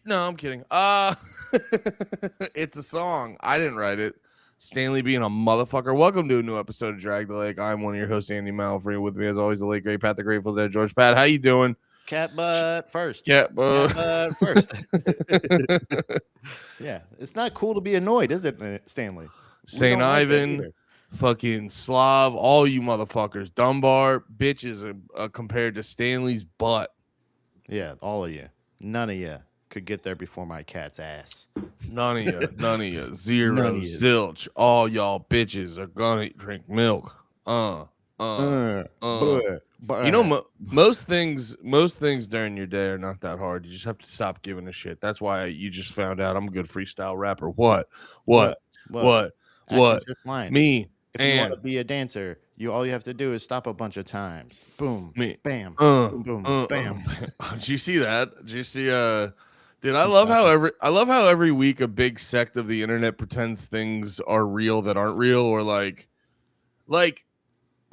No, I'm kidding. It's a song. I didn't write it. Stanley being a motherfucker. Welcome to a new episode of Drag the Lake. I'm one of your hosts, Andy Malfrey. With me, as always, the late great Pat, the Grateful Dead, George. Pat, how you doing? Cat butt first. Yeah, Cat butt first. Yeah, it's not cool to be annoyed, is it, Stanley? We Saint don't like that Ivan, either. fucking Slav, all you motherfuckers. Dunbar, bitches compared to Stanley's butt. Yeah, all of you. None of you could get there before my cat's ass. None of you, none of you, zero, None of yous. zilch. All y'all bitches are gonna drink milk. Uh. You know, most things during your day are not that hard. You just have to stop giving a shit. That's why you just found out I'm a good freestyle rapper. What? Acting's just fine. Me If you want to and be a dancer, all you have to do is stop a bunch of times. Boom, me. bam, boom, boom, bam. Did you see that? Did you see? Dude, I'm stopping. I love how every week a big sect of the internet pretends things are real that aren't real, or like.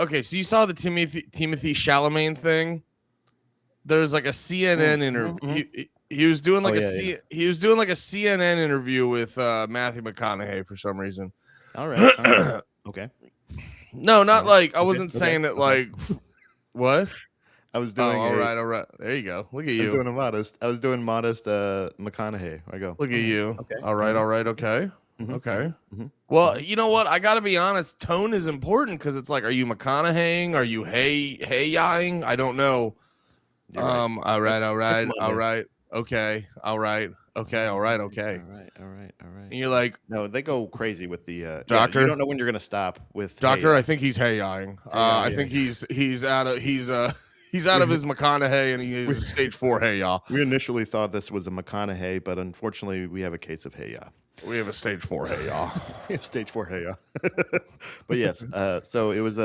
Okay, so you saw the Timothy Chalamet thing. There's like a CNN interview. He was doing like he was doing like a CNN interview with Matthew McConaughey for some reason. All right. Okay. No, not like I wasn't saying that like what? I was doing. All right. There you go. Look at you. I was doing modest McConaughey. I go. Look at you. Okay. All right. Okay. Mhm, Okay. mhm. Well, you know what? I got to be honest. Tone is important because it's like, are you McConaugheying? Are you hey-ying? I don't know. You're right. All right. It's All right. Monday. All right. Okay. All right. Okay. All right. Okay. All right. And you're like, No, they go crazy with the Doctor? you don't know when you're gonna stop with Doctor, hey, I think he's hey-ying. yeah, I think he's out of he's out of his McConaughey and he is stage 4 hey y'all. We initially thought this was a McConaughey, but unfortunately, we have a case of hey ya. We have a stage 4 hey y'all. We have stage 4 hey ya. But yes, so it was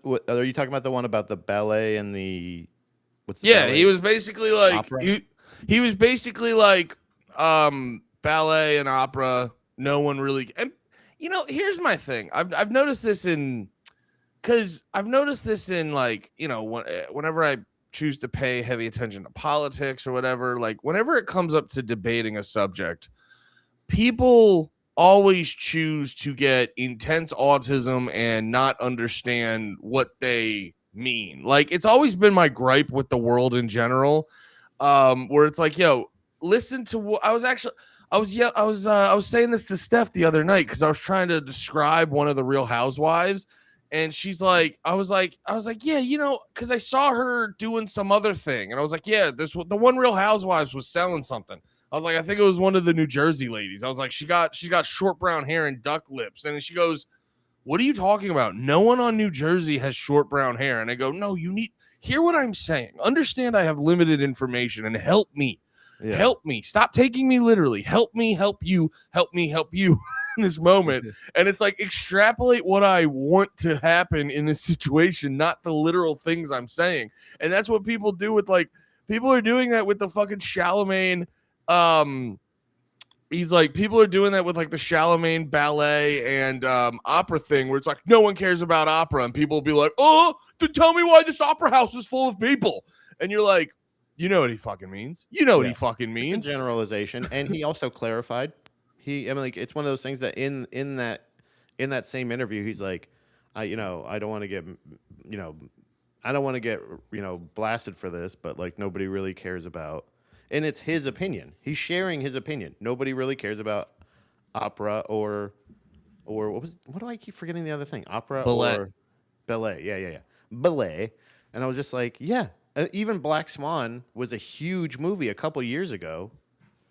what, are you talking about the one about the ballet and the what's the ballet? He was basically like Opera? he was basically like ballet and opera. No one really, and you know, here's my thing. I've noticed this in like, you know, whenever I choose to pay heavy attention to politics or whatever, like whenever it comes up to debating a subject, people always choose to get intense autism and not understand what they mean. Like it's always been my gripe with the world in general, where it's like, yo, listen to what I was saying this to Steph the other night because I was trying to describe one of the Real Housewives, and she's like, I was like, yeah, you know, because I saw her doing some other thing, and I was like, yeah, the one Real Housewives was selling something. I was like, I think it was one of the New Jersey ladies. I was like, she got short brown hair and duck lips, and she goes, what are you talking about? No one on New Jersey has short brown hair. And I go, no, you need hear what I'm saying. Understand I have limited information and help me. Yeah. Help me. Stop taking me literally. Help me, help you, help me, help you in this moment. And it's like extrapolate what I want to happen in this situation, not the literal things I'm saying. And that's what people do with like people are doing that with the fucking Chalamet. He's like, people are doing that with like the Chalamet ballet and opera thing where it's like, no one cares about opera. And people will be like, oh, tell me why this opera house is full of people. And you're like, you know what he fucking means. You know what he fucking means. It's a generalization. And he also clarified. I mean, like, it's one of those things that in that same interview, he's like, I don't want to get, I don't want to get, blasted for this, but like nobody really cares about. And it's his opinion. He's sharing his opinion. Nobody really cares about opera or what do I keep forgetting the other thing? Opera Ballet. or ballet. Yeah. Ballet. And I was just like, yeah. Even Black Swan was a huge movie a couple years ago,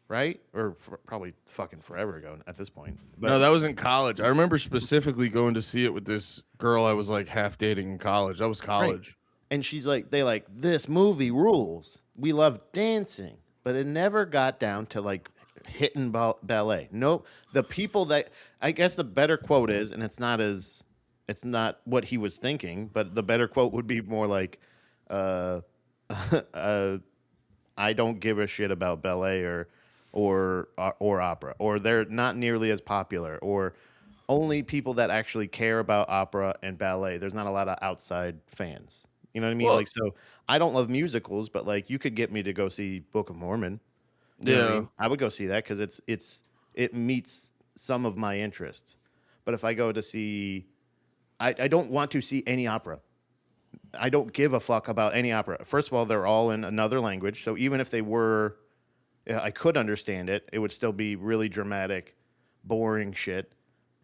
right? Or probably fucking forever ago at this point. But no, that was in college. I remember specifically going to see it with this girl I was like half dating in college. That was college. Right. And she's like, this movie rules. We love dancing. But it never got down to like hitting ballet. No, the people that I guess the better quote is, and it's not what he was thinking, but the better quote would be more like, I don't give a shit about ballet or opera, or they're not nearly as popular, or only people that actually care about opera and ballet. There's not a lot of outside fans. You know what I mean? Well, like, so I don't love musicals, but like you could get me to go see Book of Mormon. You know what I Yeah. mean? I would go see that because it meets some of my interests. But if I go to see, I don't want to see any opera. I don't give a fuck about any opera. First of all, they're all in another language, so even if they were, I could understand it. It would still be really dramatic, boring shit.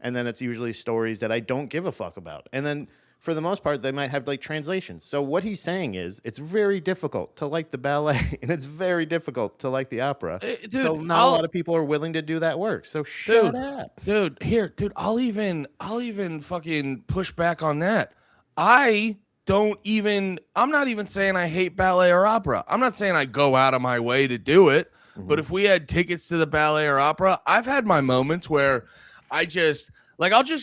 And then it's usually stories that I don't give a fuck about. And then for the most part, they might have like translations. So what he's saying is, it's very difficult to like the ballet, and it's very difficult to like the opera. Dude, So not a lot of people are willing to do that work. So shut up. Dude, I'll even fucking push back on that. I'm not even saying I hate ballet or opera. I'm not saying I go out of my way to do it. But if we had tickets to the ballet or opera, I've had my moments where I'll just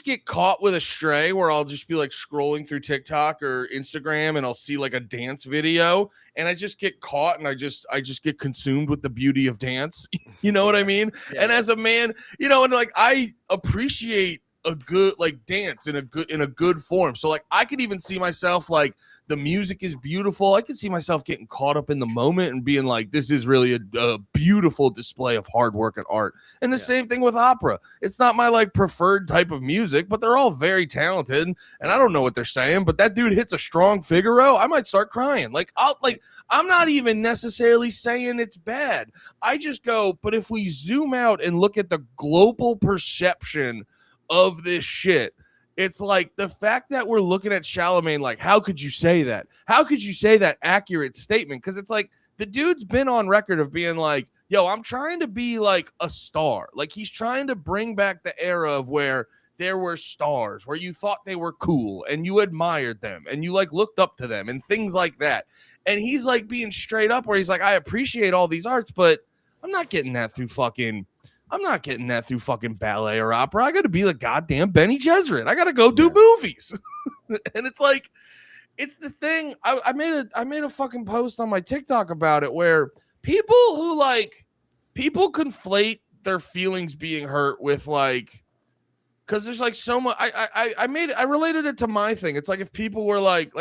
get caught with a stray where I'll just be like scrolling through TikTok or Instagram and I'll see like a dance video and I just get caught and I just get consumed with the beauty of dance. You know what I mean? Yeah. And as a man, you know, and like I appreciate a good like dance in a good form. So like I could even see myself like the music is beautiful. I could see myself getting caught up in the moment and being like, this is really a beautiful display of hard work and art. And the same thing with opera. It's not my like preferred type of music, but they're all very talented. And I don't know what they're saying, but that dude hits a strong Figaro. I might start crying. I'm not even necessarily saying it's bad. I just go, but if we zoom out and look at the global perception of this shit, it's like the fact that we're looking at Charlemagne like, how could you say that? How could you say that accurate statement? Because it's like the dude's been on record of being like, yo, I'm trying to be like a star. Like he's trying to bring back the era of where there were stars, where you thought they were cool and you admired them and you like looked up to them and things like that. And he's like being straight up where he's like, I appreciate all these arts, but I'm not getting that through fucking ballet or opera. I got to be the goddamn Benny Gesserit. I got to go do movies. And it's like, it's the thing. I made a fucking post on my TikTok about it where people conflate their feelings being hurt with like, because there's like so much. I related it to my thing. It's like if people were like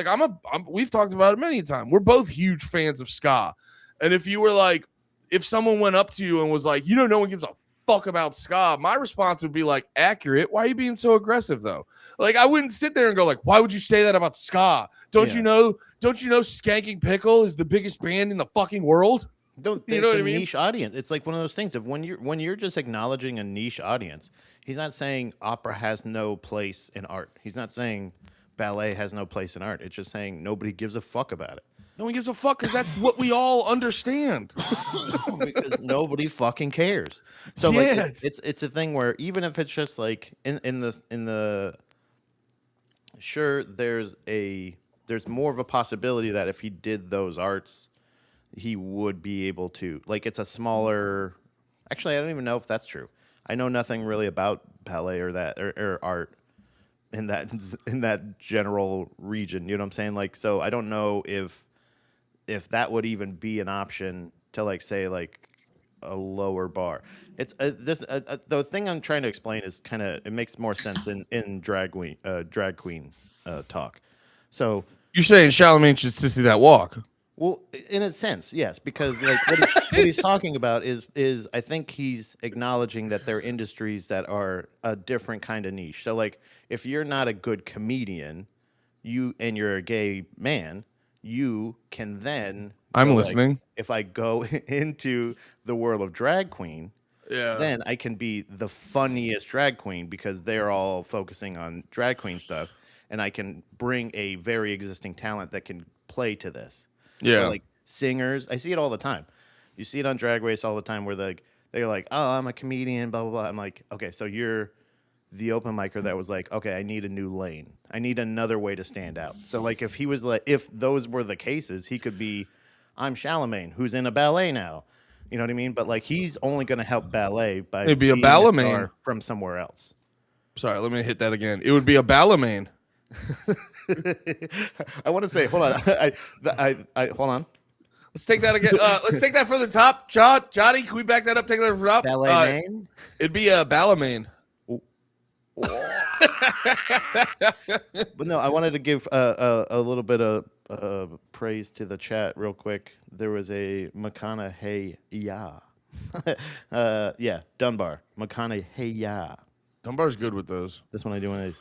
we've talked about it many times. We're both huge fans of ska, and if you were like, if someone went up to you and was like, no one gives a fuck about ska, my response would be like, accurate. Why are you being so aggressive though? Like I wouldn't sit there and go like, why would you say that about ska? Don't you know Skanking Pickle is the biggest band in the fucking world? You know what I mean? Niche audience. It's like one of those things of when you're just acknowledging a niche audience. He's not saying opera has no place in art. He's not saying ballet has no place in art. It's just saying nobody gives a fuck about it. No one gives a fuck because that's what we all understand. Because nobody fucking cares. So like it's a thing where even if it's just like in the sure there's more of a possibility that if he did those arts he would be able to, like, it's a smaller, actually I don't even know if that's true. I know nothing really about ballet or that or art in that general region, you know what I'm saying? Like, so I don't know if that would even be an option to like say like a lower bar. It's the thing I'm trying to explain is kind of, it makes more sense in drag queen talk. So you're saying Charlemagne should sissy that walk? Well, in a sense, yes, because like what he's talking about is I think he's acknowledging that there are industries that are a different kind of niche. So like if you're not a good comedian, and you're a gay man, you can then I'm listening. Like, if I go into the world of drag queen, then I can be the funniest drag queen because they're all focusing on drag queen stuff, and I can bring a very existing talent that can play to this. Yeah. So like singers, I see it all the time. You see it on Drag Race all the time where they're like, oh, I'm a comedian, blah, blah, blah. I'm like, okay, so you're the open micer that was like, okay, I need a new lane. I need another way to stand out. So like if those were the cases, he could be, I'm Charlemagne, who's in a ballet now. You know what I mean? But like he's only going to help ballet by It'd be a being ballerman from somewhere else. Sorry, let me hit that again. It would be a ballerman. I want to say, hold on. I hold on. Let's take that again. Let's take that from the top. Johnny, can we back that up? Take that from the top. Ballet name? It'd be a ballerman. But no, I wanted to give a little bit of praise to the chat real quick. There was a Makana Hey Ya. Yeah, Dunbar, McConaughey. Yeah, Dunbar's good with those. this one I do one of these.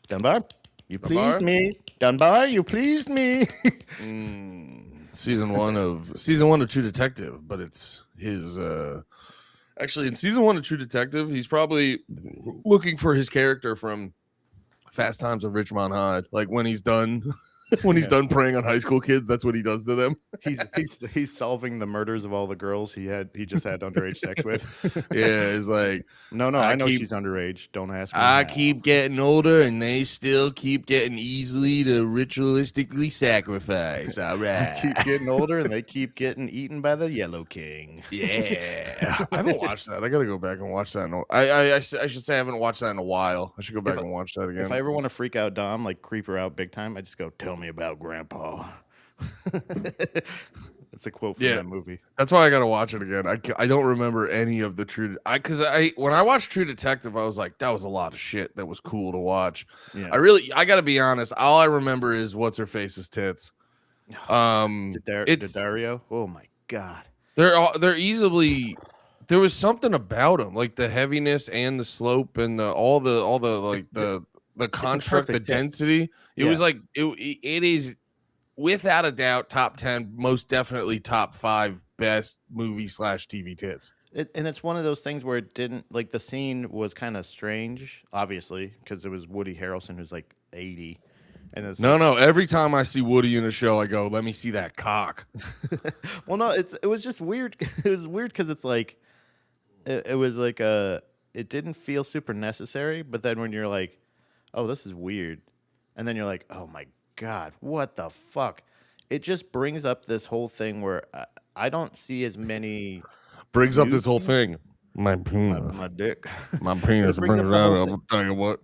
Dunbar, you pleased Dunbar? me. Dunbar, you pleased me. Season one of True Detective, but it's his actually in season 1 of True Detective, he's probably looking for his character from Fast Times of Ridgemont High. Like when he's done when he's done preying on high school kids, that's what he does to them. He's solving the murders of all the girls he just had underage sex with. Yeah, it's like No, I know she's underage. Don't ask me. I how. keep getting older and they still keep getting easily to ritualistically sacrifice. All right. keep getting older and they keep getting eaten by the Yellow King. Yeah. I haven't watched that. I gotta go back and watch that. I should say I haven't watched that in a while. I should go back and watch that again. If I ever want to freak out Dom, like creep her out big time, I just go, "Tell me about Grandpa." That's a quote from that movie. That's why I gotta watch it again. I don't remember any of the when I watched True Detective, I was like, that was a lot of shit that was cool to watch. Yeah. I gotta be honest. All I remember is what's her face's tits. Dario. Oh my god. They're easily. There was something about them, like the heaviness and the slope and all the like the construct, the density. It was like it is without a doubt top 10, most definitely top 5 best movie / TV tits. And it's one of those things where it didn't like the scene was kind of strange, obviously, because it was Woody Harrelson who's like 80. And it's no. Every time I see Woody in a show, I go, "Let me see that cock." Well, no, it was just weird. It was weird because it's like it was like it didn't feel super necessary, but then when you're like, "Oh, this is weird," and then you're like, "Oh my god, what the fuck?" It just brings up this whole thing where I don't see as many. Brings up this whole thing. My penis. My dick. My penis brings it out. I'll tell you what.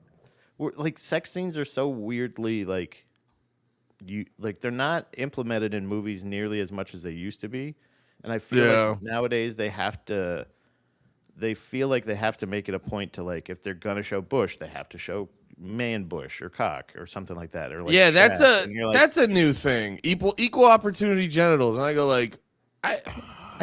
Like sex scenes are so weirdly like they're not implemented in movies nearly as much as they used to be, and I feel like nowadays they feel like they have to make it a point to like if they're gonna show bush, they have to show man bush or cock or something like that, or like that's a new thing. Equal opportunity genitals, and I go like I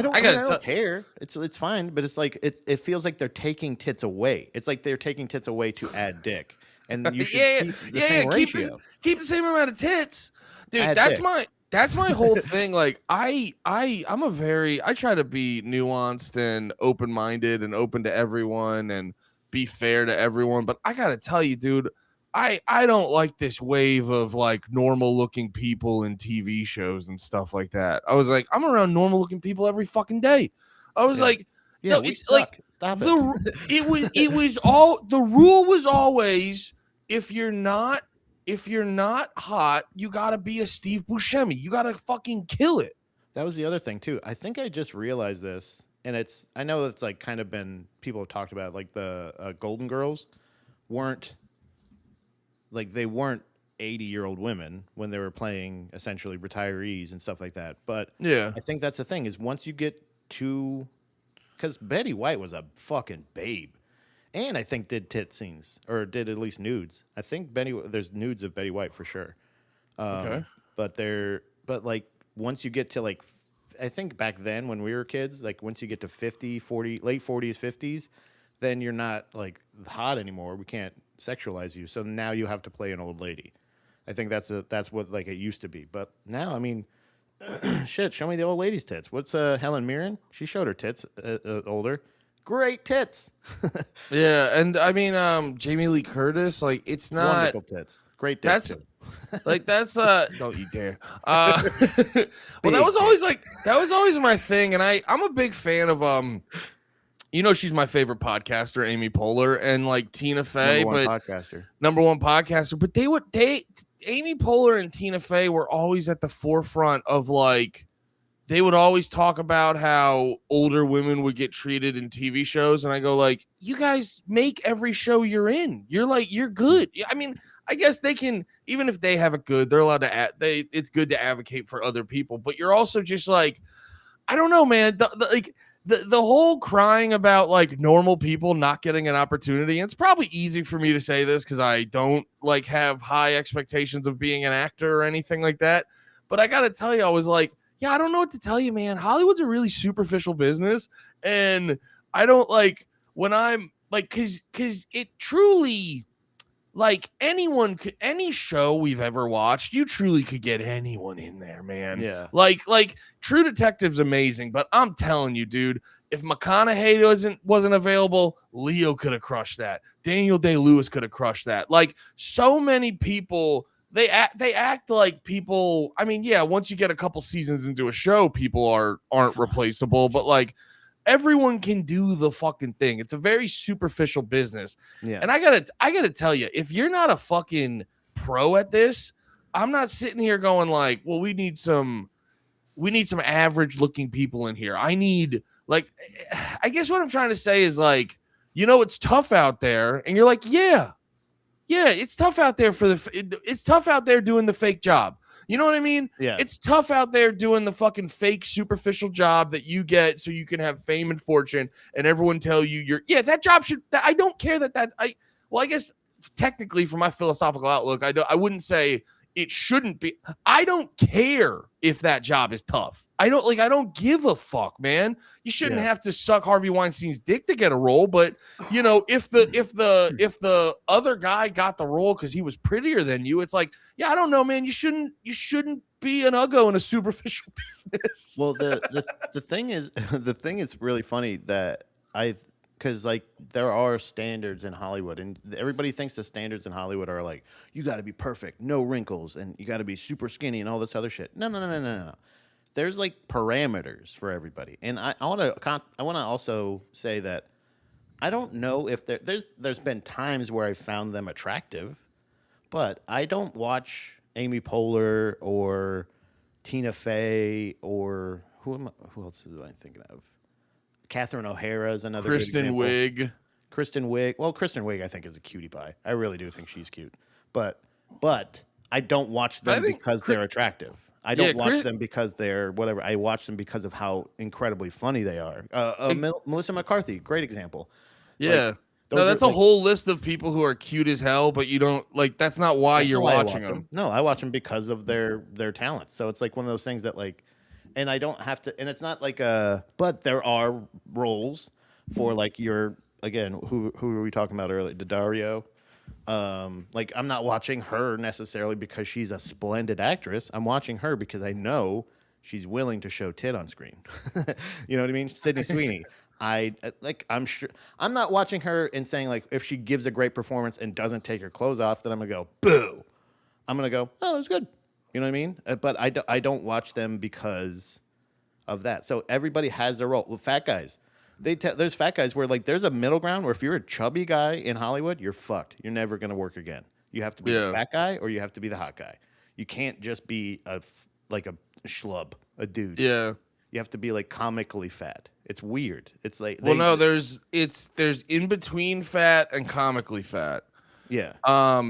don't care. It's fine, but it's like it feels like they're taking tits away. It's like they're taking tits away to add dick, and you should keep the same ratio. Keep the same amount of tits, dude. That's my whole thing. Like I try to be nuanced and open minded and open to everyone and be fair to everyone. But I gotta tell you, dude, I don't like this wave of like normal looking people in TV shows and stuff like that. I was like, I'm around normal looking people every fucking day. I was like, no, it's suck. Like stop it was all the rule was always if you're not hot, you gotta be a Steve Buscemi. You gotta fucking kill it. That was the other thing too. I think I just realized this, and I know it's like kind of been people have talked about it, like the Golden Girls weren't 80-year-old women when they were playing essentially retirees and stuff like that. But yeah, I think that's the thing is once you get to, because Betty White was a fucking babe, and I think did tit scenes or did at least nudes. I think there's nudes of Betty White for sure. Okay, but like once you get to like, I think back then when we were kids, like once you get to 50, 40, late 40s, 50s, then you're not like hot anymore. We can't sexualize you. So now you have to play an old lady. I think that's what like it used to be. But now, I mean, shit, show me the old lady's tits. What's Helen Mirren? She showed her tits older. Great tits. Yeah, and I mean Jamie Lee Curtis, like it's not wonderful tits. Great tits. That's don't you dare. Well, that was always my thing, and I'm a big fan of she's my favorite podcaster, Amy Poehler, and like Tina Fey, number one podcaster. But Amy Poehler and Tina Fey were always at the forefront of like, they would always talk about how older women would get treated in TV shows. And I go like, you guys make every show you're in. You're good. I mean, I guess they can, even if they have it good, they're allowed to it's good to advocate for other people, but you're also just like, I don't know, man. The whole crying about like normal people not getting an opportunity. And it's probably easy for me to say this because I don't like have high expectations of being an actor or anything like that. But I got to tell you, I was like, yeah, I don't know what to tell you, man. Hollywood's a really superficial business, and I don't like when I'm like, cause it truly, like, anyone could, any show we've ever watched, you truly could get anyone in there, man. Yeah. Like True Detective's amazing, but I'm telling you, dude, if McConaughey wasn't available, Leo could have crushed that. Daniel Day-Lewis could have crushed that. Like, so many people, they act like people. I mean, yeah, once you get a couple seasons into a show, people aren't replaceable, but like, everyone can do the fucking thing. It's a very superficial business. Yeah. And I gotta tell you, if you're not a fucking pro at this, I'm not sitting here going like, well, we need some average looking people in here. I need, like, I guess what I'm trying to say is, like, it's tough out there, and you're like, yeah, it's tough out there it's tough out there doing the fake job. You know what I mean? Yeah. It's tough out there doing the fucking fake superficial job that you get so you can have fame and fortune and everyone tell you that job I don't care I guess technically from my philosophical outlook, I wouldn't say it shouldn't be. I don't care if that job is tough. I don't give a fuck, man. You shouldn't have to suck Harvey Weinstein's dick to get a role, but if the other guy got the role because he was prettier than you, it's like, yeah, I don't know, man. You shouldn't be an uggo in a superficial business. Well, the thing is really funny that because like there are standards in Hollywood, and everybody thinks the standards in Hollywood are like, you got to be perfect, no wrinkles, and you got to be super skinny and all this other shit. No. There's like parameters for everybody, and I want to also say that I don't know if there's been times where I found them attractive, but I don't watch Amy Poehler or Tina Fey or who else am I thinking of? Catherine O'Hara is another Kristen good Wiig. Kristen Wiig. Well, Kristen Wiig I think is a cutie pie. I really do think she's cute, but I don't watch them because they're attractive. I don't watch them because they're whatever. I watch them because of how incredibly funny they are. Melissa McCarthy, great example. Yeah. No, that's a whole list of people who are cute as hell, but you don't like. That's not why you're watching them. No, I watch them because of their talents. So it's like one of those things that like, and I don't have to. And it's not like but there are roles for like again. Who were we talking about earlier? Daddario. Like I'm not watching her necessarily because she's a splendid actress. I'm watching her because I know she's willing to show tit on screen. You know what I mean? Sydney Sweeney. I'm sure I'm not watching her and saying like if she gives a great performance and doesn't take her clothes off, then I'm gonna go boo. I'm gonna go, oh, that was good. You know what I mean? But I don't watch them because of that. So everybody has their role. Well, fat guys, there's fat guys where like there's a middle ground where if you're a chubby guy in Hollywood, you're fucked. You're never gonna work again. You have to be the fat guy or you have to be the hot guy. You can't just be a schlub, a dude. Yeah. You have to be like comically fat. It's weird. It's like there's in between fat and comically fat. Yeah.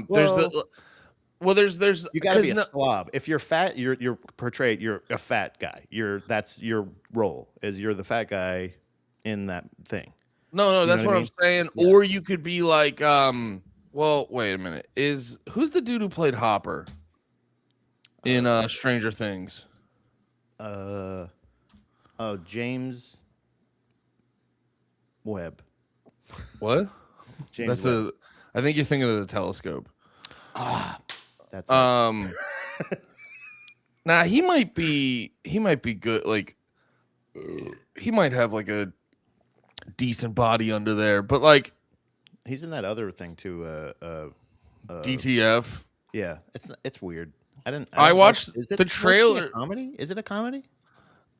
There's you got to be a slob. If you're fat, you're portrayed. You're a fat guy. That's your role. Is you're the fat guy in that thing. No, that's what I'm saying. Yeah. Or you could be like, well, wait a minute. Who's the dude who played Hopper in Stranger Things? James Webb. What? James Webb. I think you're thinking of The Telescope. That's nah, he might be good. Like, he might have like a decent body under there, but like, he's in that other thing too. DTF. Yeah, it's weird. I watched the trailer. Comedy? Is it a comedy?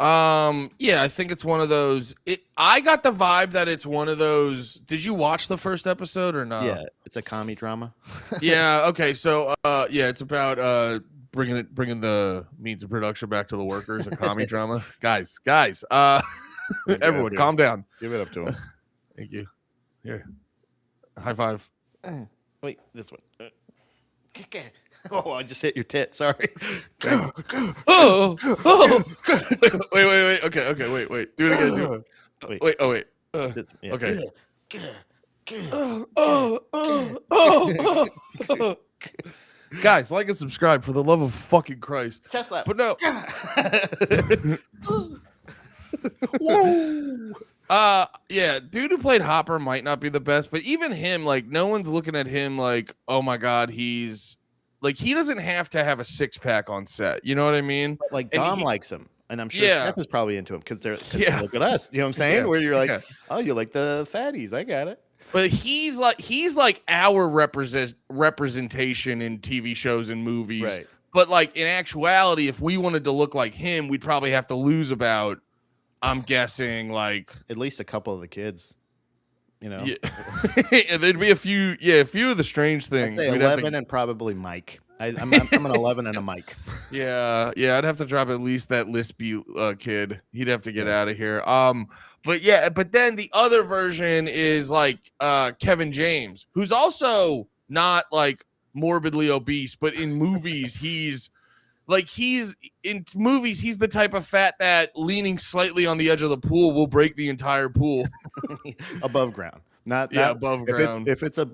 Yeah, I think it's one of those. I got the vibe that it's one of those. Did you watch the first episode or not? Yeah, it's a comedy drama. Yeah. Okay. So, yeah, it's about bringing the means of production back to the workers. A comedy drama, guys. Everyone, calm down. Give it up to him. Thank you. Here, high five. Wait, this one. Oh, I just hit your tit. Sorry. Oh. Wait. Okay. Wait. Do it again. Wait. Oh, wait. Okay. Guys, like and subscribe for the love of fucking Christ. Chest slap. But no. Whoa. Yeah, dude who played Hopper might not be the best, but even him, like, no one's looking at him like, oh my god, he's like, he doesn't have to have a 6-pack on set. You know what I mean? But like And Dom he- likes him, and I'm sure Yeah. Steph is probably into him because Yeah. look at us. You know what I'm saying? Yeah. Where you're like, Yeah. oh, you like the fatties? I got it. But he's like our representation in TV shows and movies. Right. But like in actuality, if we wanted to look like him, we'd probably have to lose about, I'm guessing, like At least a couple of the kids. You know, yeah. There'd be a few of the strange I'd things. say We'd have 11 to- and probably Mike. I'm an 11 and a Mike. yeah, I'd have to drop at least that Lispy kid. He'd have to get Yeah. out of here. But then the other version is like Kevin James, who's also not like morbidly obese, but in movies he's the type of fat that leaning slightly on the edge of the pool will break the entire pool. Above ground. Not Above ground. If it's a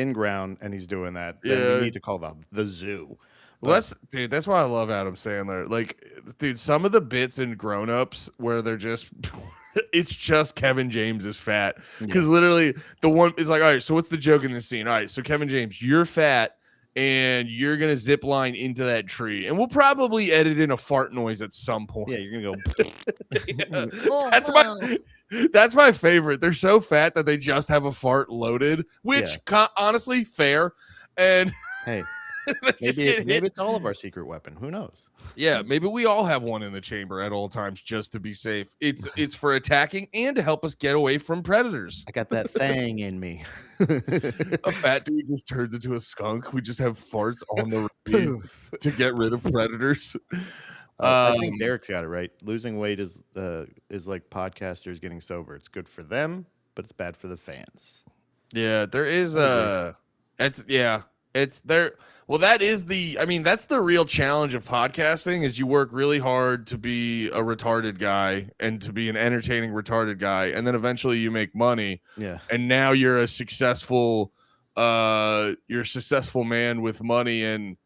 in ground and he's doing that, then Yeah. you need to call the zoo. Well, that's why I love Adam Sandler. Like, dude, some of the bits in Grown Ups where they're just, it's just Kevin James is fat. Because literally, the one is like, all right, so what's the joke in this scene? All right, so Kevin James, you're fat and you're gonna zip line into that tree, and we'll probably edit in a fart noise at some point. Yeah, you're gonna go. Yeah. That's my favorite. They're so fat that they just have a fart loaded, which honestly fair. And Hey, just maybe get hit. maybe it's all of our secret weapon. Who knows? Yeah, maybe we all have one in the chamber at all times just to be safe. It's for attacking and to help us get away from predators. I got that thing in me. A fat dude just turns into a skunk. We just have farts on the repeat to get rid of predators. I think Derek's got it right. Losing weight is like podcasters getting sober. It's good for them, but it's bad for the fans. Yeah, there is it's there. Well, that's the real challenge of podcasting is you work really hard to be a retarded guy and to be an entertaining retarded guy, and then eventually you make money. Yeah. And now you're a successful man with money, and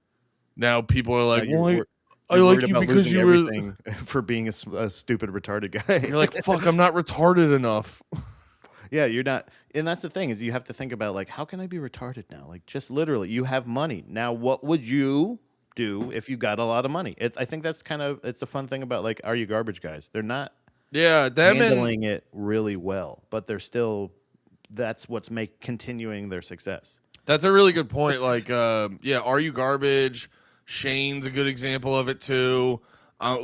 now people are like, well, I like you because you were everything for being a stupid retarded guy. You're like, fuck, I'm not retarded enough. Yeah, you're not. And that's the thing is you have to think about like, how can I be retarded now? Like just literally you have money. Now, what would you do if you got a lot of money? I think that's it's the fun thing about like, Are You Garbage guys? They're not handling it really well, but they're still, that's what's continuing their success. That's a really good point. Like, Are You Garbage? Shane's a good example of it too. All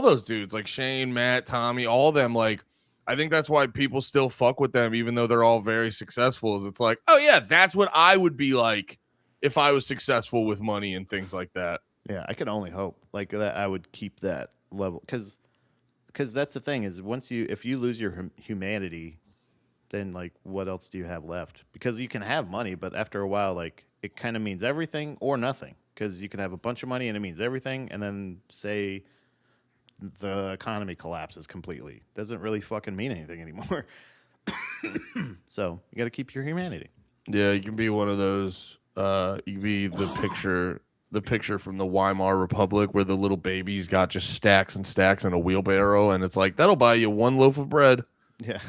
those dudes like Shane, Matt, Tommy, all of them, like, I think that's why people still fuck with them, even though they're all very successful. Is it's like, oh yeah, that's what I would be like if I was successful with money and things like that. Yeah, I can only hope like that I would keep that level because that's the thing is if you lose your humanity, then like what else do you have left? Because you can have money, but after a while, like it kind of means everything or nothing. Because you can have a bunch of money and it means everything, and then say the economy collapses completely. Doesn't really fucking mean anything anymore. So you got to keep your humanity. Yeah, you can be one of those. You can be the picture from the Weimar Republic where the little baby's got just stacks and stacks in a wheelbarrow, and it's like that'll buy you one loaf of bread. Yeah.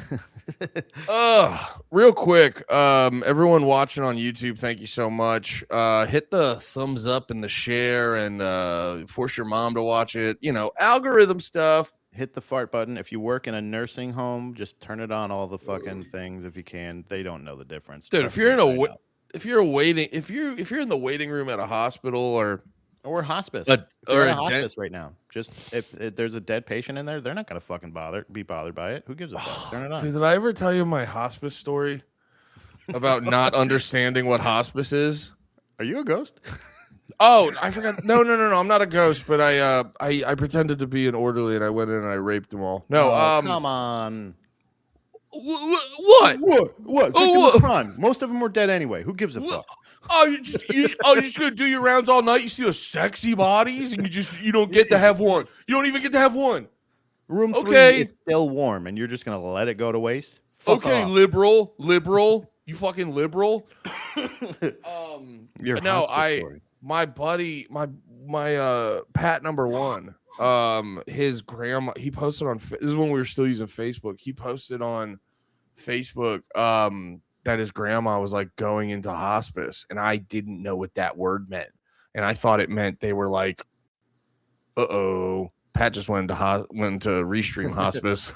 Real quick, everyone watching on YouTube, thank you so much. Hit the thumbs up and the share and force your mom to watch it. You know, algorithm stuff. Hit the fart button. If you work in a nursing home, just turn it on all the fucking things if you can. They don't know the difference. Dude, Trust if you're me, in I know. if you're in the waiting room at a hospital or hospice. But- If you're or in a a hospice right now. Just if there's a dead patient in there, they're not gonna fucking be bothered by it. Who gives a fuck? Turn it on. Dude, did I ever tell you my hospice story about not understanding what hospice is? Are you a ghost? Oh, I forgot. No, I'm not a ghost, but I pretended to be an orderly and I went in and I raped them all. No, come on. What? What? Oh, Victim what? of crime. Most of them were dead anyway. Who gives a fuck? Oh, you're just gonna do your rounds all night. You see those sexy bodies, and you don't get to have one. You don't even get to have one. Room 3 Okay. is still warm, and you're just gonna let it go to waste? Fuck Okay, off. liberal. You fucking liberal. Your No, hospice story. my buddy, my Pat number one. His grandma. He posted on. This is when we were still using Facebook. He posted on Facebook. That his grandma was like going into hospice, and I didn't know what that word meant, and I thought it meant they were like, "Uh-oh, Pat just went to Restream hospice."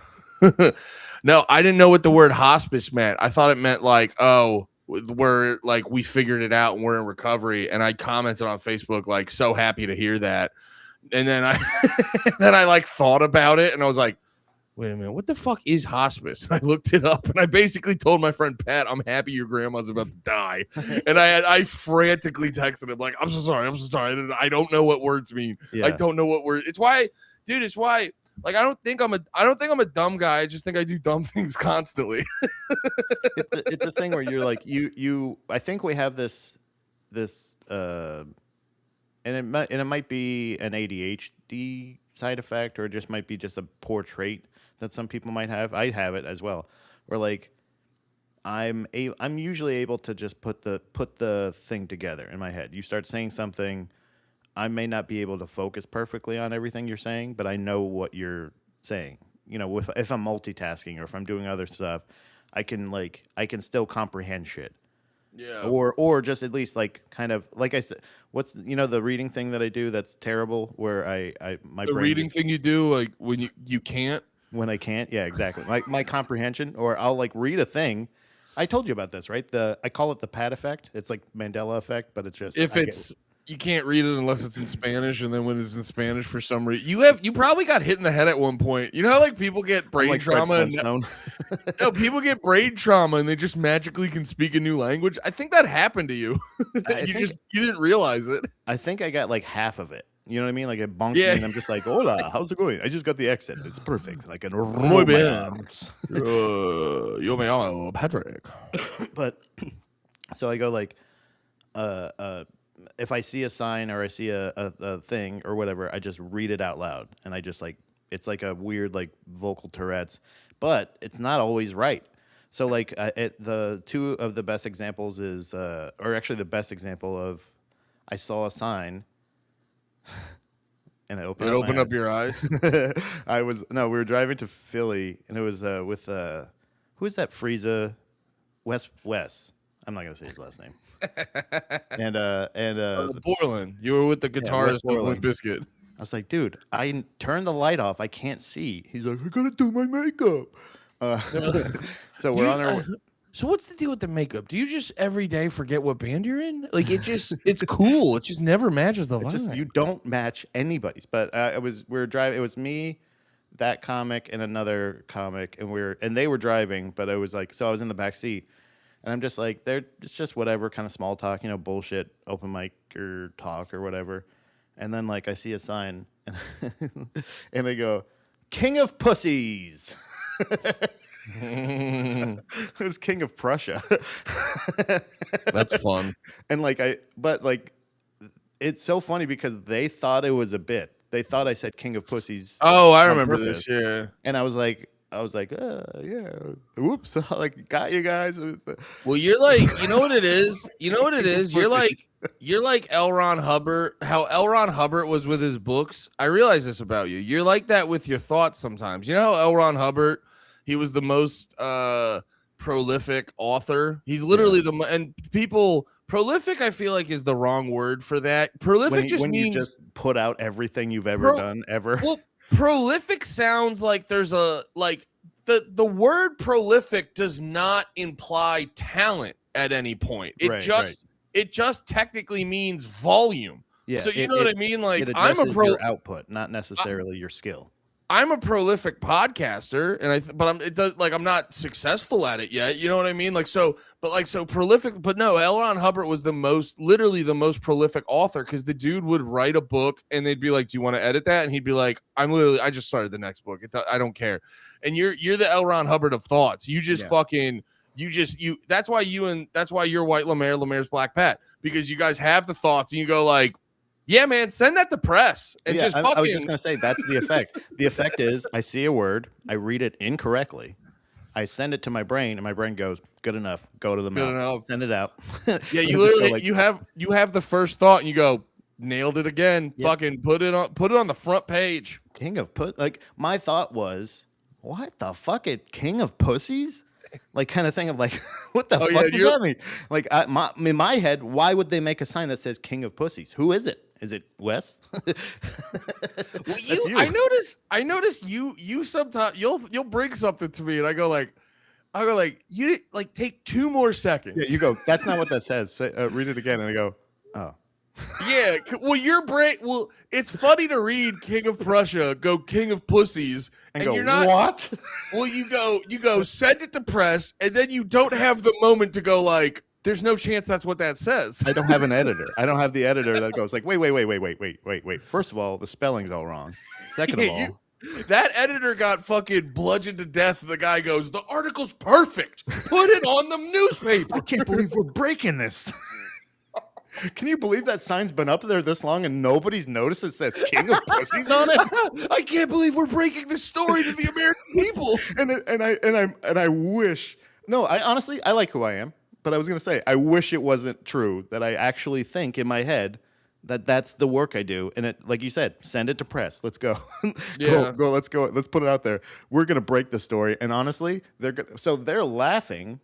No, I didn't know what the word hospice meant. I thought it meant like, oh, we're like we figured it out and we're in recovery. And I commented on Facebook like, so happy to hear that. And then I like thought about it, and I was like, wait a minute, what the fuck is hospice? And I looked it up, and I basically told my friend Pat, I'm happy your grandma's about to die. And I frantically texted him like, I'm so sorry. I don't know what words mean. Yeah. I don't know what words. It's why like I don't think I'm a dumb guy. I just think I do dumb things constantly. It's a thing where you're like I think we have this and it might be an ADHD side effect, or it just might be just a poor trait that some people might have. I have it as well, where like I'm usually able to just put the thing together in my head. You start saying something, I may not be able to focus perfectly on everything you're saying, but I know what you're saying. You know, if I'm multitasking or if I'm doing other stuff, I can still comprehend shit. Yeah. Or just at least like kind of like I said, what's the reading thing that I do that's terrible, where my The brain reading thing you do like when you can't. When I can't, yeah, exactly. My comprehension, or I'll like read a thing. I told you about this, right? I call it the Pat effect. It's like Mandela effect, but it's just You can't read it unless it's in Spanish, and then when it's in Spanish for some reason, you probably got hit in the head at one point. You know how like people get brain like trauma no, people get brain trauma and they just magically can speak a new language. I think that happened to you. You didn't realize it. I think I got like half of it. You know what I mean? Like it bonked Yeah. me, and I'm just like, "Hola, how's it going?" I just got the accent. It's perfect. Like an Muy bien. romance. Yo me llamo Patrick. But so I go like, if I see a sign or I see a thing or whatever, I just read it out loud, and I just like it's like a weird like vocal Tourette's, but it's not always right. So like the two of the best examples is, or actually the best example of, I saw a sign. And it opened up your eyes. we were driving to Philly, and it was with who is that? Frieza, Wes. I'm not gonna say his last name. and Borland. You were with the guitarist of Limp Bizkit. I was like, dude, I turned the light off. I can't see. He's like, I gotta do my makeup. So we're on our. So what's the deal with the makeup? Do you just every day forget what band you're in? Like it's cool. It just never matches the vibe. Just, you don't match anybody's. But we were driving. It was me, that comic, and another comic, and they were driving. But I was like, so I was in the back seat, and I'm just like, it's just whatever kind of small talk, bullshit, open mic or talk or whatever. And then like I see a sign, and I go, "King of Pussies." It was King of Prussia. That's fun. And it's so funny because they thought it was a bit. They thought I said King of Pussies. Oh, I remember this. Yeah. And I was like, yeah, whoops, like got you guys. Well, you're like, you know what it is. You're like L. Ron Hubbard. How L. Ron Hubbard was with his books. I realize this about you. You're like that with your thoughts sometimes. You know how L. Ron Hubbard. He was the most prolific author. He's literally prolific, I feel like, is the wrong word for that. Prolific means you just put out everything you've ever done ever. Well, prolific sounds like there's the word prolific does not imply talent at any point. It just technically means volume. Yeah. So you know what I mean? Like I'm your output, not necessarily your skill. I'm a prolific podcaster, and I'm not successful at it yet. You know what I mean? So prolific. But no, L. Ron Hubbard was literally the most prolific author, because the dude would write a book and they'd be like, "Do you want to edit that?" And he'd be like, I just started the next book. I don't care." And you're the L. Ron Hubbard of thoughts. You just That's why you're White Lemaire's Black Pat, because you guys have the thoughts and you go like, yeah, man, send that to press. And I was just going to say, that's the effect. The effect is I see a word, I read it incorrectly, I send it to my brain, and my brain goes, "Good enough. Go to the Good mouth. enough. Send it out." Yeah, And you I just go literally like, you have the first thought and you go, nailed it again. Yep. Fucking put it on the front page. King of Put. Like my thought was, what the fuck? It King of Pussies? Like kind of thing of like, what the Oh, fuck yeah, does that mean? Like in my head, why would they make a sign that says King of Pussies? Who is it? Is it Wes? Well, That's you, I notice you sometimes you'll bring something to me and I go like you like take 2 more seconds. Yeah, you go. That's not what that says. Say, read it again, and I go, oh. Yeah, well, your brain. Well, it's funny to read King of Prussia, go King of Pussies, And and go, you're not. what? Well, you go send it to press, and then you don't have the moment to go like, there's no chance that's what that says. I don't have an editor. I don't have the editor that goes like, wait. First of all, the spelling's all wrong. Second of Yeah, all, that editor got fucking bludgeoned to death. The guy goes, the article's perfect. Put it on the newspaper. I can't believe we're breaking this. Can you believe that sign's been up there this long and nobody's noticed it says King of Pussies on it? I can't believe we're breaking this story to the American people. And I wish. No, I honestly I like who I am, but I was gonna say I wish it wasn't true that I actually think in my head that that's the work I do, and it, like you said, send it to press. Let's go, Yeah. go. Let's go. Let's put it out there. We're gonna break the story, and honestly, they're laughing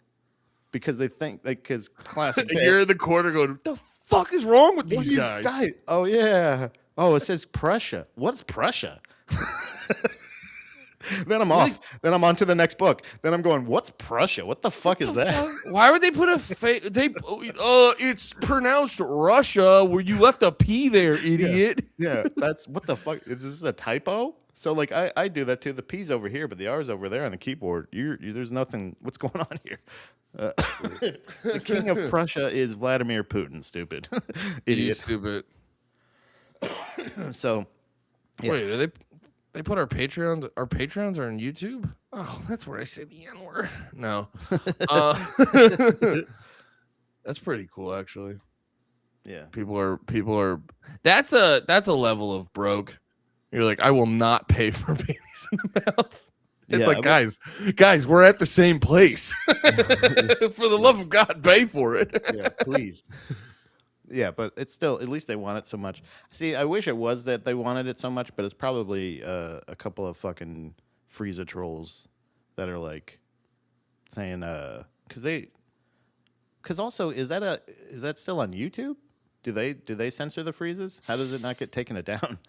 because they think like because classic. You're in the corner going, what the fuck is wrong with What these do you guys? Oh yeah. Oh, it says Prussia. What's Prussia? Then I'm off. Then I'm on to the next book. Then I'm going, what's Prussia? What the fuck is that? Why would they put a it's pronounced Russia where you left a P there, idiot. Yeah, that's what the fuck. Is this a typo? So like I do that too. The P's over here, but the R's over there on the keyboard. There's nothing. What's going on here? The king of Prussia is Vladimir Putin. Stupid, You idiot. stupid. So yeah. Wait, are they put our Patreons are on YouTube? Oh, that's where I say the N-word. No. That's pretty cool actually. Yeah. People are that's a level of broke. You're like, I will not pay for babies in the mouth. It's Yeah, like, guys, we're at the same place. For the love of God, pay for it. Yeah, please. Yeah, but it's still, at least they want it so much. See, I wish it was that they wanted it so much, but it's probably a couple of fucking Frieza trolls that are like saying, because also, is that still on YouTube? Do they censor the Friezas? How does it not get taken it down?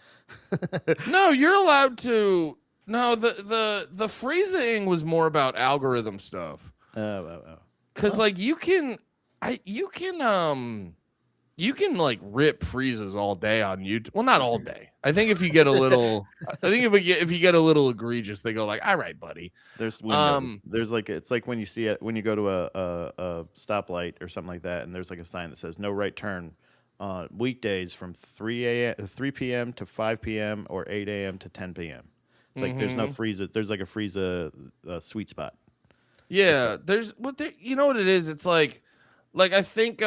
No, you're allowed to. No, the freezing was more about algorithm stuff. Because like you can like rip freezes all day on YouTube. Well, not all day. I think if you get a little, if you get a little egregious, they go like, "All right, buddy." There's windows. There's like it's like when you see it when you go to a stoplight or something like that, and there's like a sign that says "No right turn" weekdays from 3 p.m. to 5 p.m. or 8 a.m. to 10 p.m. It's like there's no Frieza. There's like a Frieza sweet spot. Yeah, there's what there. You know what it is? It's like I think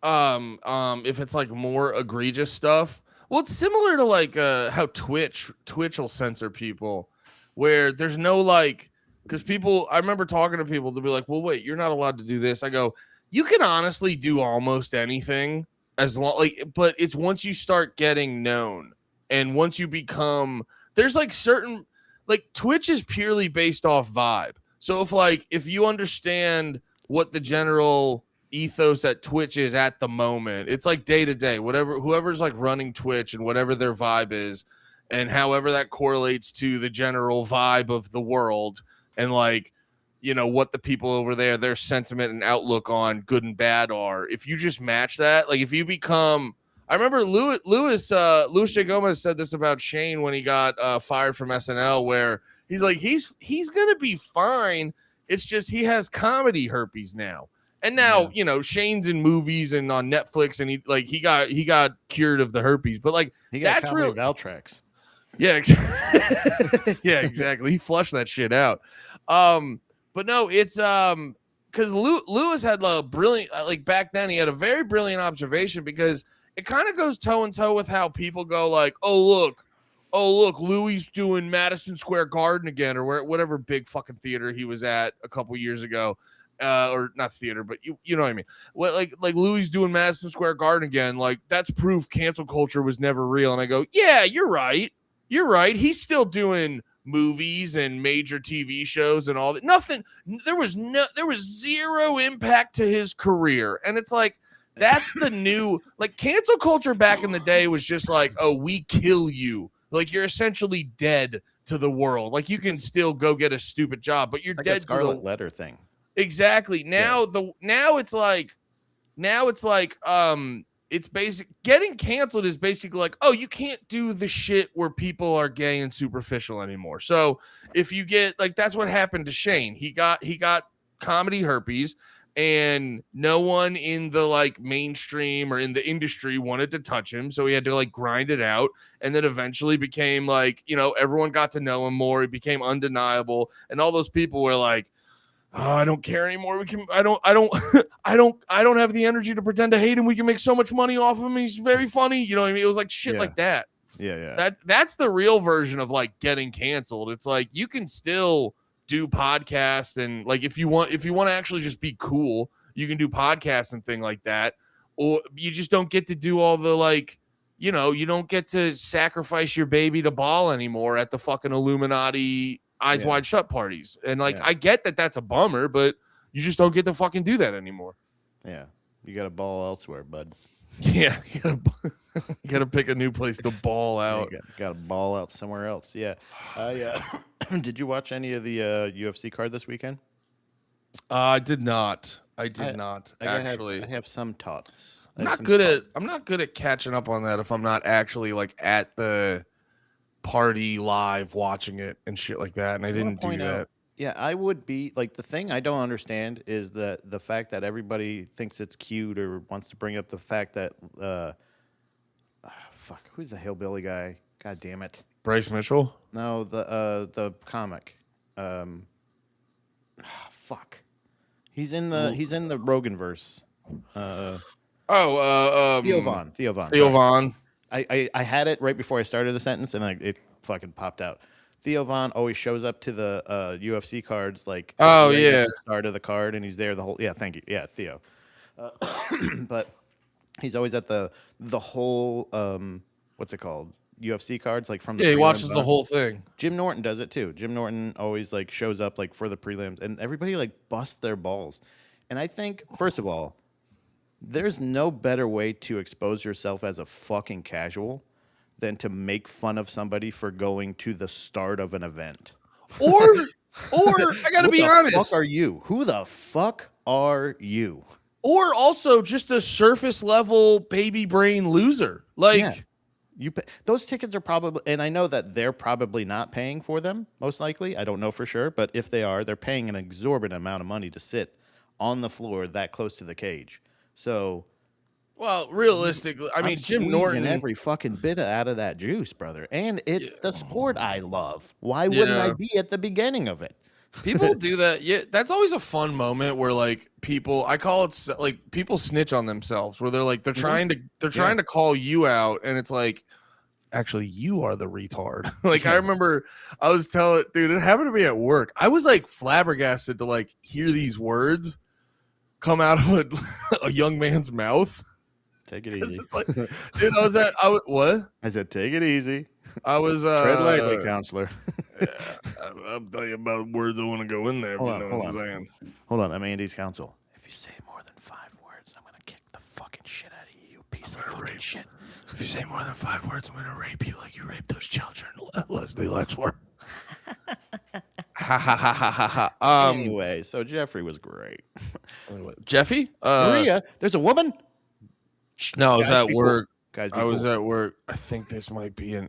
if it's like more egregious stuff, well, it's similar to like how Twitch will censor people, where there's no like, because people, I remember talking to people to be like, well, wait, you're not allowed to do this. I go, you can honestly do almost anything as long like, but it's once you start getting known and once you become, there's like certain, like Twitch is purely based off vibe. So if you understand what the general ethos at Twitch is at the moment, it's like day to day, whoever's like running Twitch and whatever their vibe is, and however that correlates to the general vibe of the world, and like, you know, what the people over there, their sentiment and outlook on good and bad are. If you just match that, like if you become, I remember Louis J. Gomez said this about Shane when he got fired from SNL, where he's like, he's gonna be fine. It's just he has comedy herpes now. And now, you know, Shane's in movies and on Netflix, and he got cured of the herpes. But like, He got that's real. Valtrex. Yeah, yeah, exactly. He flushed that shit out. But no, it's because Lewis had a brilliant, like back then he had a very brilliant observation, because it kind of goes toe and toe with how people go like, oh look, oh, look, Louis doing Madison Square Garden again, or whatever big fucking theater he was at a couple years ago. Or not theater, but you know what I mean. What like Louis doing Madison Square Garden again, like that's proof cancel culture was never real. And I go, yeah, you're right. You're right. He's still doing movies and major TV shows and all that. Nothing. There was zero impact to his career. And it's like, that's the new, like, cancel culture back in the day was just like, oh, we kill you. Like, you're essentially dead to the world. Like, you can still go get a stupid job, but you're like dead a Scarlet to the Letter thing. Exactly. Now it's like it's basic getting canceled is basically like, oh, you can't do the shit where people are gay and superficial anymore. So if you get like, that's what happened to Shane. He got comedy herpes, and no one in the like mainstream or in the industry wanted to touch him. So he had to like grind it out, and then eventually became like, everyone got to know him more. He became undeniable. And all those people were like, oh, I don't care anymore. I don't have the energy to pretend to hate him. We can make so much money off of him. He's very funny. You know what I mean? It was like shit like that. Yeah. That's the real version of like getting canceled. It's like you can still do podcasts, and like if you want to actually just be cool, you can do podcasts and thing like that. Or you just don't get to do all the like, you don't get to sacrifice your baby to Baal anymore at the fucking Illuminati Eyes Wide Shut parties. And like, I get that that's a bummer, but you just don't get to fucking do that anymore. Yeah. You got to ball elsewhere, bud. Yeah. You gotta pick a new place to ball out. You got to ball out somewhere else. Yeah. Did you watch any of the UFC card this weekend? I did not. Actually. I have some thoughts. I'm not good at catching up on that if I'm not actually like at the party live watching it and shit like that, and I didn't do that. Yeah, I would be like, the thing I don't understand is the fact that everybody thinks it's cute or wants to bring up the fact that who's the hillbilly guy? God damn it. Bryce Mitchell? No, the comic. He's in the Roganverse. Theo Von. Theo Von. I had it right before I started the sentence, and it fucking popped out. Theo Von always shows up to the UFC cards, like at the start of the card, and he's there the whole. Yeah, thank you. Yeah, Theo. But he's always at the whole what's it called? UFC cards, like from the he watches the whole thing. Jim Norton does it too. Jim Norton always like shows up like for the prelims, and everybody like busts their balls. And I think, first of all, there's no better way to expose yourself as a fucking casual than to make fun of somebody for going to the start of an event. Or I gotta be honest. Who the fuck are you? Who the fuck are you? Or also just a surface level baby brain loser. Like those tickets are probably, and I know that they're probably not paying for them, most likely. I don't know for sure, but if they are, they're paying an exorbitant amount of money to sit on the floor that close to the cage. So, well, realistically, I mean, Jim Norton, every fucking bit out of that juice, brother, and it's the sport I love. Why wouldn't I be at the beginning of it? People do that. Yeah, that's always a fun moment where like people, I call it like people snitch on themselves, where they're like they're trying to call you out, and it's like, actually, you are the retard. Like I remember I was telling, dude, it happened to me at work. I was like flabbergasted to like hear these words come out of a young man's mouth. Take it easy. Like, dude, what? I said, take it easy. I was tread lightly, counselor. I'll tell you about words I want to go in there. Hold on, I'm Andy's counsel. If you say more than 5 words, I'm gonna kick the fucking shit out of you, you piece of fucking shit. If you say more than 5 words, I'm gonna rape you like you raped those children, Leslie Lexworth. Ha ha ha ha ha ha. Anyway, so Jeffrey was great. Jeffy? Maria, there's a woman. No, I was at work. Guys, I was at work. I think this might be a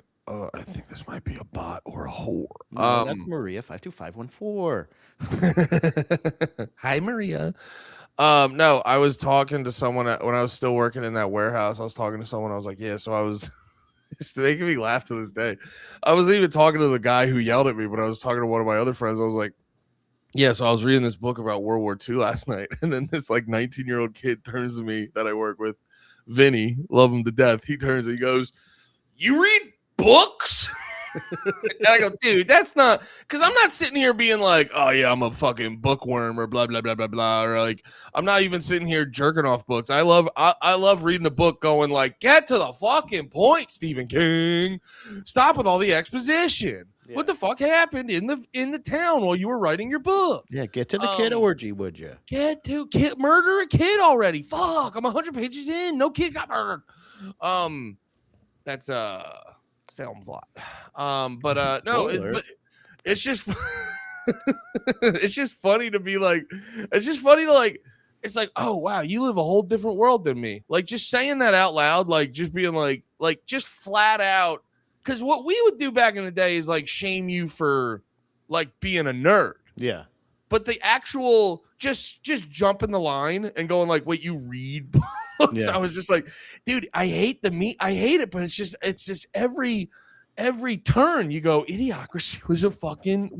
bot or a whore. No, that's Maria 52514. Hi, Maria. No, I was talking to someone when I was still working in that warehouse. I was talking to someone. I was like, yeah. So I was. It's making me laugh to this day. I was even talking to the guy who yelled at me, but I was talking to one of my other friends. I was like, yeah, so I was reading this book about World War II last night, and then this like 19-year-old kid turns to me that I work with, Vinny, love him to death. He turns and he goes, "You read books?" And I go, dude, that's not, because I'm not sitting here being like, oh yeah, I'm a fucking bookworm or blah blah blah blah blah, or like I'm not even sitting here jerking off books. I love reading a book, going like, get to the fucking point, Stephen King. Stop with all the exposition. Yeah. What the fuck happened in the town while you were writing your book? Yeah, get to the kid orgy, would you? Get to murder a kid already. Fuck, I'm 100 pages in. No kid got murdered. That's Salem's Lot. But no, but it's just it's just funny to be like, it's just funny to like, it's like, oh wow, you live a whole different world than me. Like just saying that out loud, like just being like just flat out. Because what we would do back in the day is like shame you for like being a nerd. Yeah. But the actual just jumping the line and going like, wait, you read books? Yeah. I was just like, dude, I hate it, but it's just every turn you go, Idiocracy was a fucking,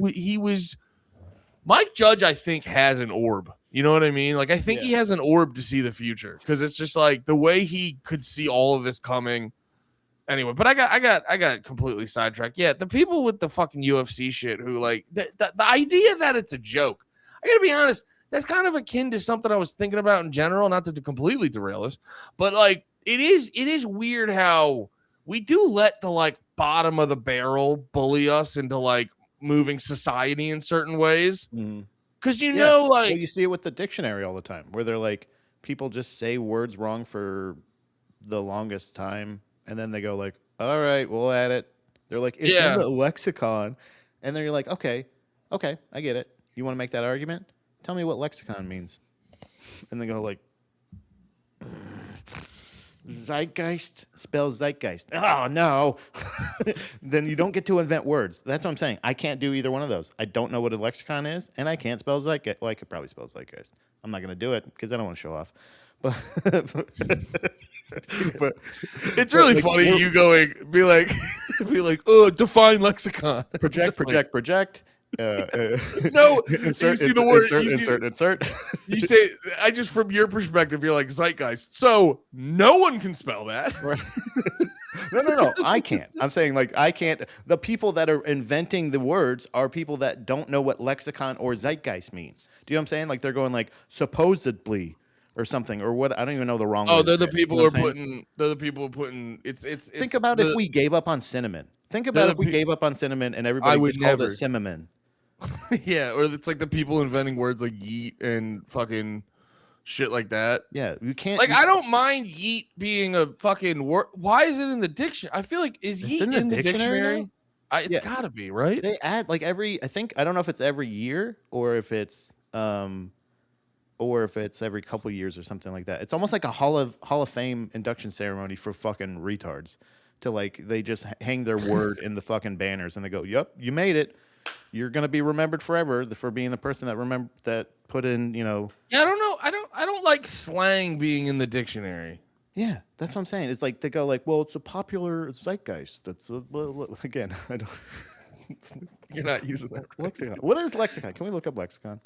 Mike Judge, I think, has an orb. You know what I mean? Like, I think he has an orb to see the future, because it's just like the way he could see all of this coming. Anyway, but I got completely sidetracked. Yeah, the people with the fucking UFC shit who like the idea that it's a joke. I gotta be honest, that's kind of akin to something I was thinking about in general, not to completely derail us, but like it is weird how we do let the like bottom of the barrel bully us into like moving society in certain ways. Because know, like, well, you see it with the dictionary all the time, where they're like, people just say words wrong for the longest time. And then they go like, all right, we'll add it. They're like, it's in the lexicon. And then you're like, okay, I get it. You want to make that argument? Tell me what lexicon means. And they go like, zeitgeist spells zeitgeist. Oh, no. Then you don't get to invent words. That's what I'm saying. I can't do either one of those. I don't know what a lexicon is, and I can't spell zeitgeist. Well, I could probably spell zeitgeist. I'm not going to do it because I don't want to show off. But it's really like, funny you going be like oh, define lexicon. Project. No, insert, you see the word insert. You say, I just, from your perspective, you're like zeitgeist, so no one can spell that. Right. No, I can't. I'm saying like I can't. The people that are inventing the words are people that don't know what lexicon or zeitgeist mean. Do you know what I'm saying? Like they're going like supposedly or something, or what? I don't even know the wrong. Oh, they're the people who are putting. They're the people putting. It's. Think about if we gave up on cinnamon. Think about if we gave up on cinnamon and everybody just called it cinnamon. Yeah, or it's like the people inventing words like yeet and fucking shit like that. Yeah, you can't. Like, I don't mind yeet being a fucking word. Why is it in the dictionary? I feel like is yeet in the dictionary? It's gotta be, right? They add like I don't know if it's every year or if it's every couple years or something like that. It's almost like a Hall of Fame induction ceremony for fucking retards. To like, they just hang their word in the fucking banners and they go, "Yep, you made it. You're gonna be remembered forever for being the person that put in, you know." Yeah, I don't know. I don't like slang being in the dictionary. Yeah, that's what I'm saying. It's like they go like, "Well, it's a popular zeitgeist." That's again, I don't. You're not using that. Lexicon. What is lexicon? Can we look up lexicon?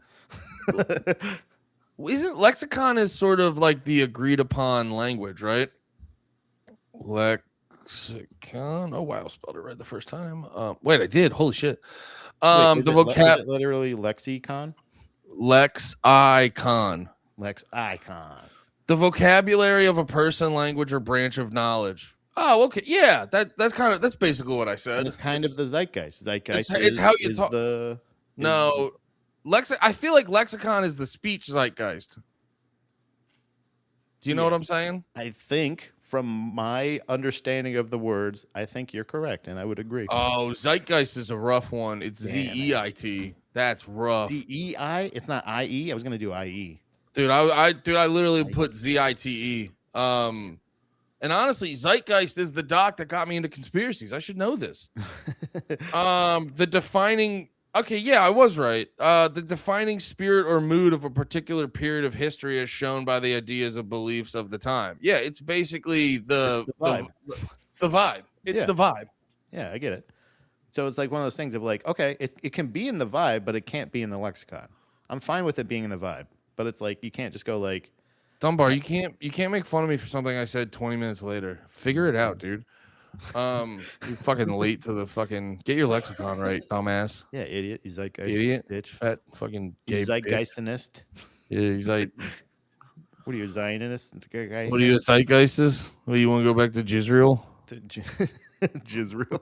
Isn't lexicon is sort of like the agreed upon language, right? Lexicon. Oh wow, spelled it right the first time. Wait, I did. Holy shit. Wait, the vocab. Is it literally lexicon. Lexicon. Lexicon. The vocabulary of a person, language, or branch of knowledge. Oh, okay. Yeah, that's basically what I said. And it's kind of the zeitgeist. Zeitgeist. It's how you talk. No. I feel like lexicon is the speech zeitgeist. Do you know what I'm saying? I think, from my understanding of the words, I think you're correct, and I would agree. Oh, zeitgeist is a rough one. It's Z-E-I-T. That's rough. Z-E-I? It's not I-E? I was going to do I-E. Dude, I literally put Z-I-T-E. And honestly, zeitgeist is the doc that got me into conspiracies. I should know this. The defining... Okay, yeah, I was right. The defining spirit or mood of a particular period of history as shown by the ideas of beliefs of the time. Yeah, it's basically the vibe. It's the vibe. It's the vibe. Yeah, I get it. So it's like one of those things of like, okay, it can be in the vibe, but it can't be in the lexicon. I'm fine with it being in the vibe, but it's like you can't just go like, Dunbar, you can't make fun of me for something I said 20 minutes later. Figure it out, dude. You fucking late to the fucking get your lexicon right, dumbass. Yeah, idiot. He's zeitgeist, Idiot. bitch. Fat fucking He's gay bitch. zeitgeistinist. Yeah, he's like, What are you, a Zionist? Guy? what are you, a zeitgeistist? What, you want to go back to Jisrael? Jizreal.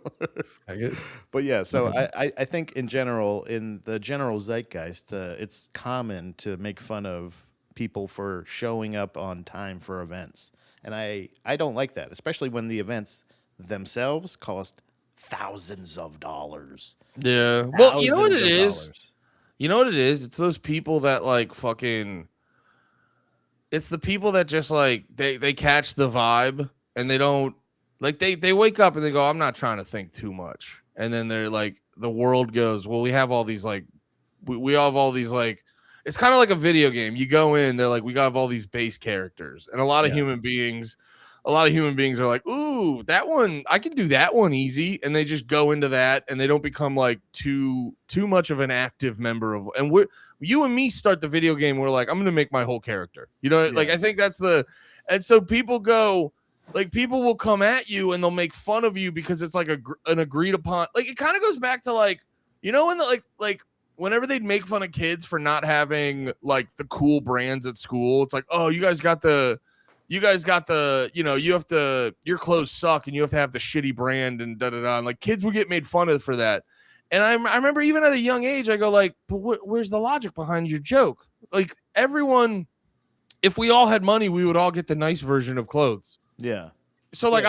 Faggot. But yeah, so I think in general, in the general zeitgeist, it's common to make fun of people for showing up on time for events. And I don't like that, especially when the events themselves cost thousands of dollars. Yeah. Well, you know what Thousands it of is? dollars. You know what it is? It's those people that like fucking. It's the people that just like they catch the vibe and they don't like they wake up and they go, I'm not trying to think too much. And then they're like, the world goes, well, we have all these like we have all these like it's kind of like a video game. You go in, they're like, we got all these base characters, and a lot of human beings are like, ooh, that one, I can do that one easy, and they just go into that, and they don't become like too much of an active member of. And you and me start the video game, we're like, I'm gonna make my whole character. You know, like I think that's and so people go. Like people will come at you and they'll make fun of you because it's like an agreed upon. Like it kind of goes back to like, you know, when the like whenever they'd make fun of kids for not having like the cool brands at school, it's like, oh, you guys got the, you know, you have to, your clothes suck and you have to have the shitty brand and da da da. And like kids would get made fun of for that. And I remember even at a young age, I go like, but where's the logic behind your joke? Like everyone, if we all had money, we would all get the nice version of clothes. Yeah. So like,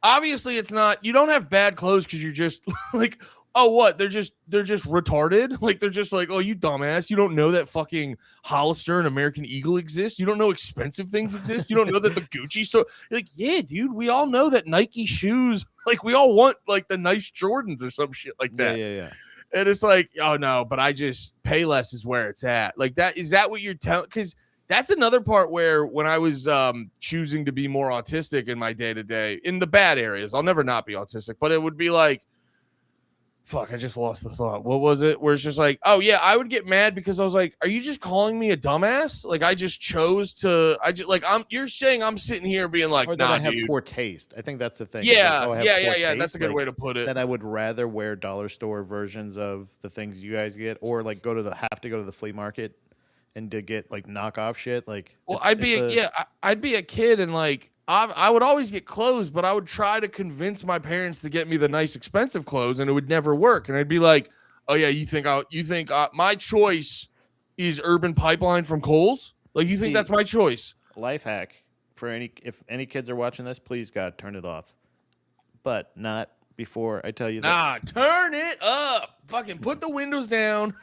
obviously it's not, you don't have bad clothes because you're just like, oh, what? They're just retarded. Like, they're just like, oh, you dumbass. You don't know that fucking Hollister and American Eagle exist. You don't know expensive things exist. You don't know that the Gucci store. You're like, yeah, dude, we all know that Nike shoes, like we all want like the nice Jordans or some shit like that. Yeah. And it's like, oh no, but I just pay less is where it's at. Like that, is that what you're telling? Because that's another part where when I was choosing to be more autistic in my day-to-day, in the bad areas, I'll never not be autistic, but it would be like, fuck, I just lost the thought. What was it? Where it's just like, oh yeah, I would get mad because I was like, are you just calling me a dumbass? Like I just chose to, you're saying I'm sitting here being like, or that nah, I have dude. Poor taste. I think that's the thing. Yeah, like, yeah. That's a good way to put it. That I would rather wear dollar store versions of the things you guys get, or like have to go to the flea market and to get like knockoff shit. Like, well, I'd be a kid and like I would always get clothes, but I would try to convince my parents to get me the nice expensive clothes, and it would never work. And I'd be like, "Oh yeah, you think my choice is Urban Pipeline from Kohl's? Like you think that's my choice?" Life hack for if any kids are watching this, please God, turn it off, but not before I tell you that. Nah, turn it up. Fucking put the windows down.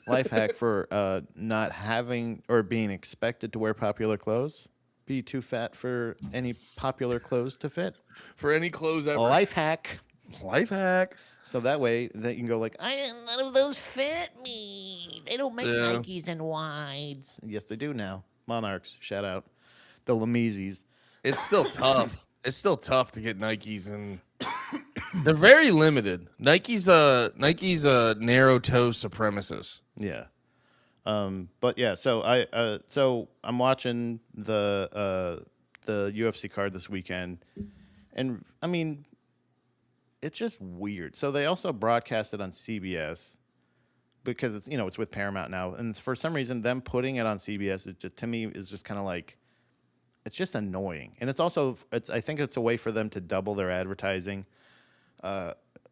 Life hack for not having or being expected to wear popular clothes. Be too fat for any popular clothes to fit. For any clothes ever. Life hack. Life hack. So that way that you can go like, none of those fit me. They don't make Nikes and wides. Yes, they do now. Monarchs, shout out. The Lamezis. It's still tough. It's still tough to get Nikes, and they're very limited. Nike's a narrow toe supremacist. Yeah. But yeah, so I'm watching the UFC card this weekend, and I mean, it's just weird. So they also broadcast it on CBS because it's with Paramount now, and for some reason, them putting it on CBS to me is just kind of like, it's just annoying, and I think it's a way for them to double their advertising.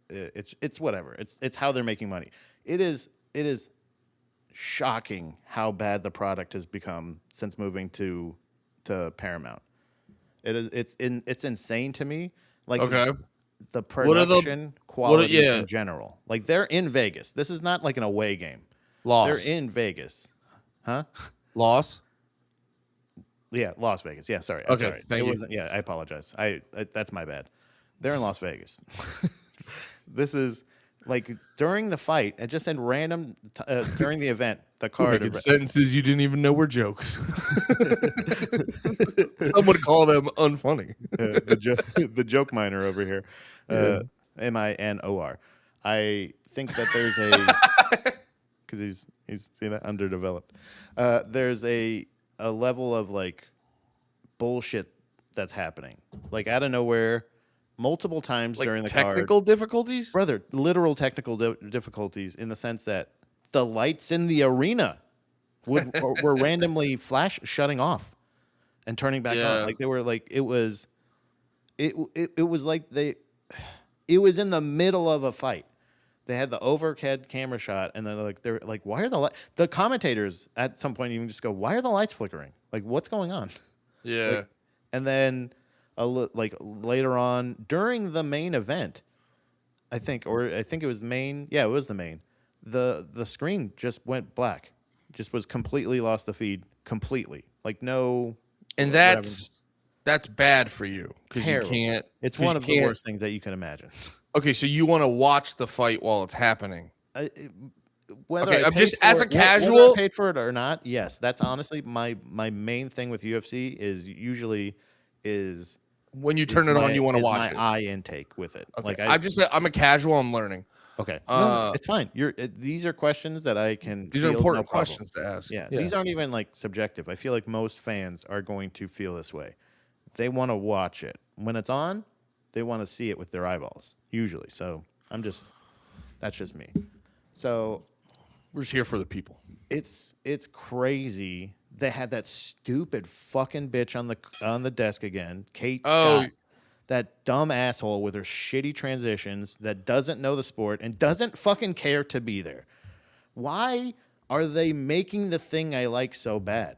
It's whatever. It's how they're making money. It is shocking how bad the product has become since moving to Paramount. It's insane to me. Like, okay, the production quality in general. Like, they're in Vegas. This is not like an away game. They're in Vegas. Huh? Loss? Yeah, Las Vegas. Yeah, sorry. I'm sorry. Thank you. Yeah, I apologize. I that's my bad. They're in Las Vegas. This is like during the fight, and just in random during the event, the card sentences you didn't even know were jokes. Some would call them unfunny. The joke miner over here, Minor. I think that there's a because he's see that underdeveloped. There's a level of like bullshit that's happening. Like out of nowhere, multiple times Like during the card. technical difficulties? Brother, literal technical difficulties in the sense that the lights in the arena were randomly shutting off and turning back on. Yeah. Like they were like it was like it was in the middle of a fight. They had the overhead camera shot, and then they're like, why are the commentators at some point even just go, why are the lights flickering? Like, what's going on? Yeah. Like, and then like later on during the main event, I think it was main. Yeah, it was the main. The screen just went black, just was completely lost the feed completely. Like no, And whatever. that's bad for you because you Terrible. can't. It's 'cause one you of the can't- worst things that you can imagine. Okay, so you want to watch the fight while it's happening. Whether Okay, I I'm paid just for as a it- whether I casual. paid for it or not. Yes, that's honestly my main thing with UFC is usually is When you turn it on, you want to watch my it. eye intake with it. Okay. Like I'm a casual. I'm learning. okay, no, it's fine. These are questions that I can. These are field, important no problem. questions to ask. Yeah, these aren't even like subjective. I feel like most fans are going to feel this way. They want to watch it when it's on. They want to see it with their eyeballs usually. So that's just me. So We're just here for the people. it's crazy. They had that stupid fucking bitch on the desk again, Kate Scott. That dumb asshole with her shitty transitions that doesn't know the sport and doesn't fucking care to be there. Why are they making the thing I like so bad?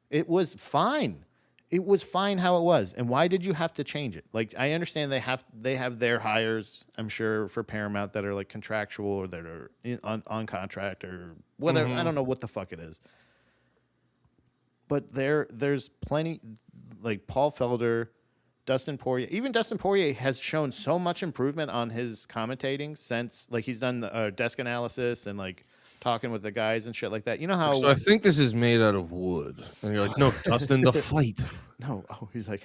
It was fine. It was fine how it was. And why did you have to change it? Like I understand they have their hires, I'm sure, for Paramount that are like contractual or that are on contract or whatever. I don't know what the fuck it is. But there's plenty like Paul Felder, Dustin Poirier. Even Dustin Poirier has shown so much improvement on his commentating since like he's done the desk analysis and like talking with the guys and shit like that. You know how? So I think this is made out of wood. And you're like, no, Dustin, the fight. No, he's like,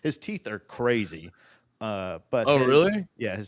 his teeth are crazy. But Really? Yeah,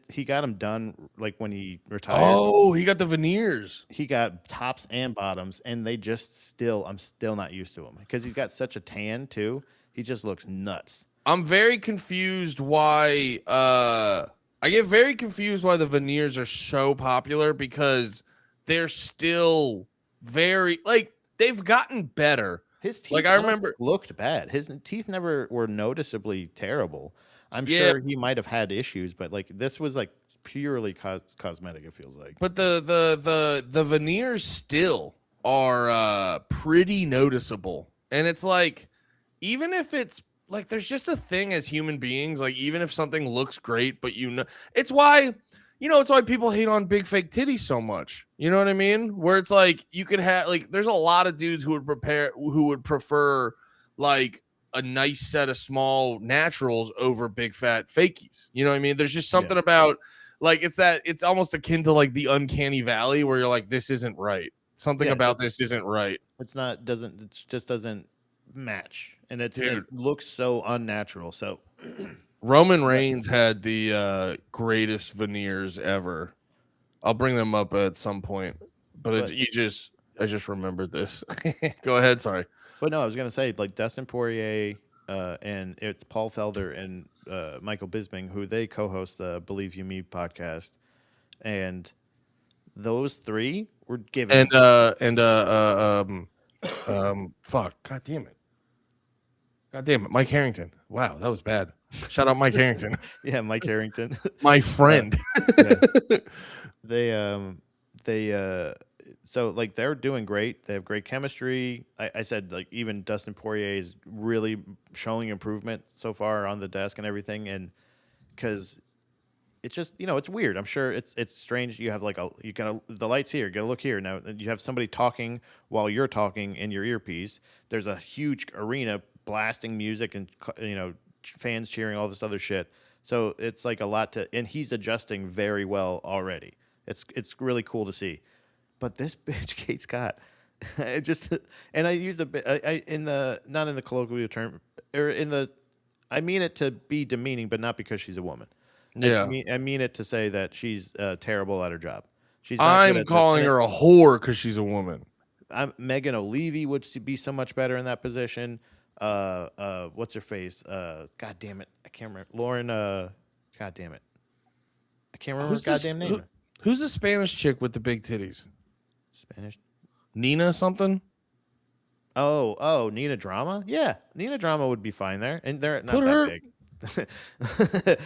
he got him done like when he retired. Oh, he got the veneers. He got tops and bottoms, and they just I'm still not used to him because he's got such a tan too. He just looks nuts. I'm very confused why. I get very confused why the veneers are so popular because they're still very like they've gotten better. His teeth, Like I remember, looked bad. His teeth never were noticeably terrible. I'm Yeah. sure he might have had issues, but like this was like purely cosmetic. It feels like. but the veneers still are pretty noticeable, and it's like even if it's like there's just a thing as human beings, like even if something looks great, but it's why. It's why people hate on big fake titties so much. You know what I mean? Where it's like you could have like there's a lot of dudes who would prefer like a nice set of small naturals over big fat fakies. You know what I mean? There's just something about like it's almost akin to like the uncanny valley where you're like this isn't right. Something about this isn't right. It just doesn't match, and it looks so unnatural. So Roman Reigns had the greatest veneers ever. I'll bring them up at some point, but I just remembered this. Go ahead, sorry. But no, I was gonna say like Dustin Poirier, and it's Paul Felder and Michael Bisping, who they co-host the Believe You Me podcast, and those three were given fuck, god damn it, Mike Harrington. Wow, that was bad. Shout out Mike Harrington. Yeah, Mike Harrington, my friend. So like they're doing great. They have great chemistry. I said like even Dustin Poirier is really showing improvement so far on the desk and everything, and because it's just it's weird. I'm sure it's strange. You have like the lights here. Gotta look here. Now you have somebody talking while you're talking in your earpiece. There's a huge arena blasting music and fans cheering, all this other shit. So it's like a lot and he's adjusting very well already. It's really cool to see. But this bitch, Kate Scott, and I use a bit not in the colloquial term or I mean it to be demeaning, but not because she's a woman. Yeah, I mean it to say that she's terrible at her job. I'm calling her a whore because she's a woman. Megan O'Leary would be so much better in that position. what's her face? God damn it, I can't remember. Lauren. God damn it, I can't remember her Who's this? goddamn name. Who's the Spanish chick with the big titties? Spanish. Nina something? Oh, Nina Drama. Yeah, Nina Drama would be fine there, and they're not Put that her. big.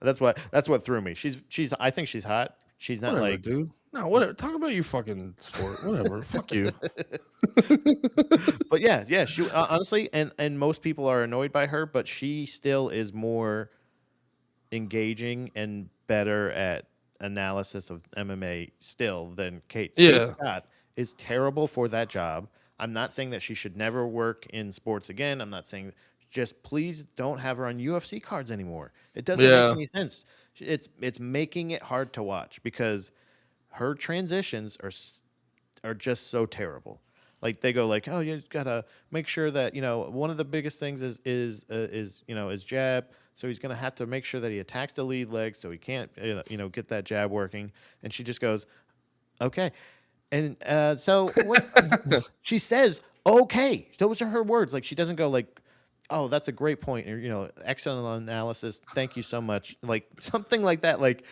That's what threw me. She's. I think she's hot. She's not Whatever, like. dude. No, whatever. Talk about your fucking sport. Whatever. Fuck you. But yeah. She honestly, and most people are annoyed by her, but she still is more engaging and better at analysis of MMA still than Kate. Kate Yeah. Scott is terrible for that job. I'm not saying that she should never work in sports again. I'm not saying just please don't have her on UFC cards anymore. It doesn't make Yeah. any sense. It's making it hard to watch because her transitions are just so terrible. Like they go like, oh, you gotta make sure that one of the biggest things is jab. So he's gonna have to make sure that he attacks the lead leg, so he can't get that jab working. And she just goes, okay, and so what she says, okay, those are her words. Like she doesn't go like, oh, that's a great point, or excellent analysis. Thank you so much. Like something like that. Like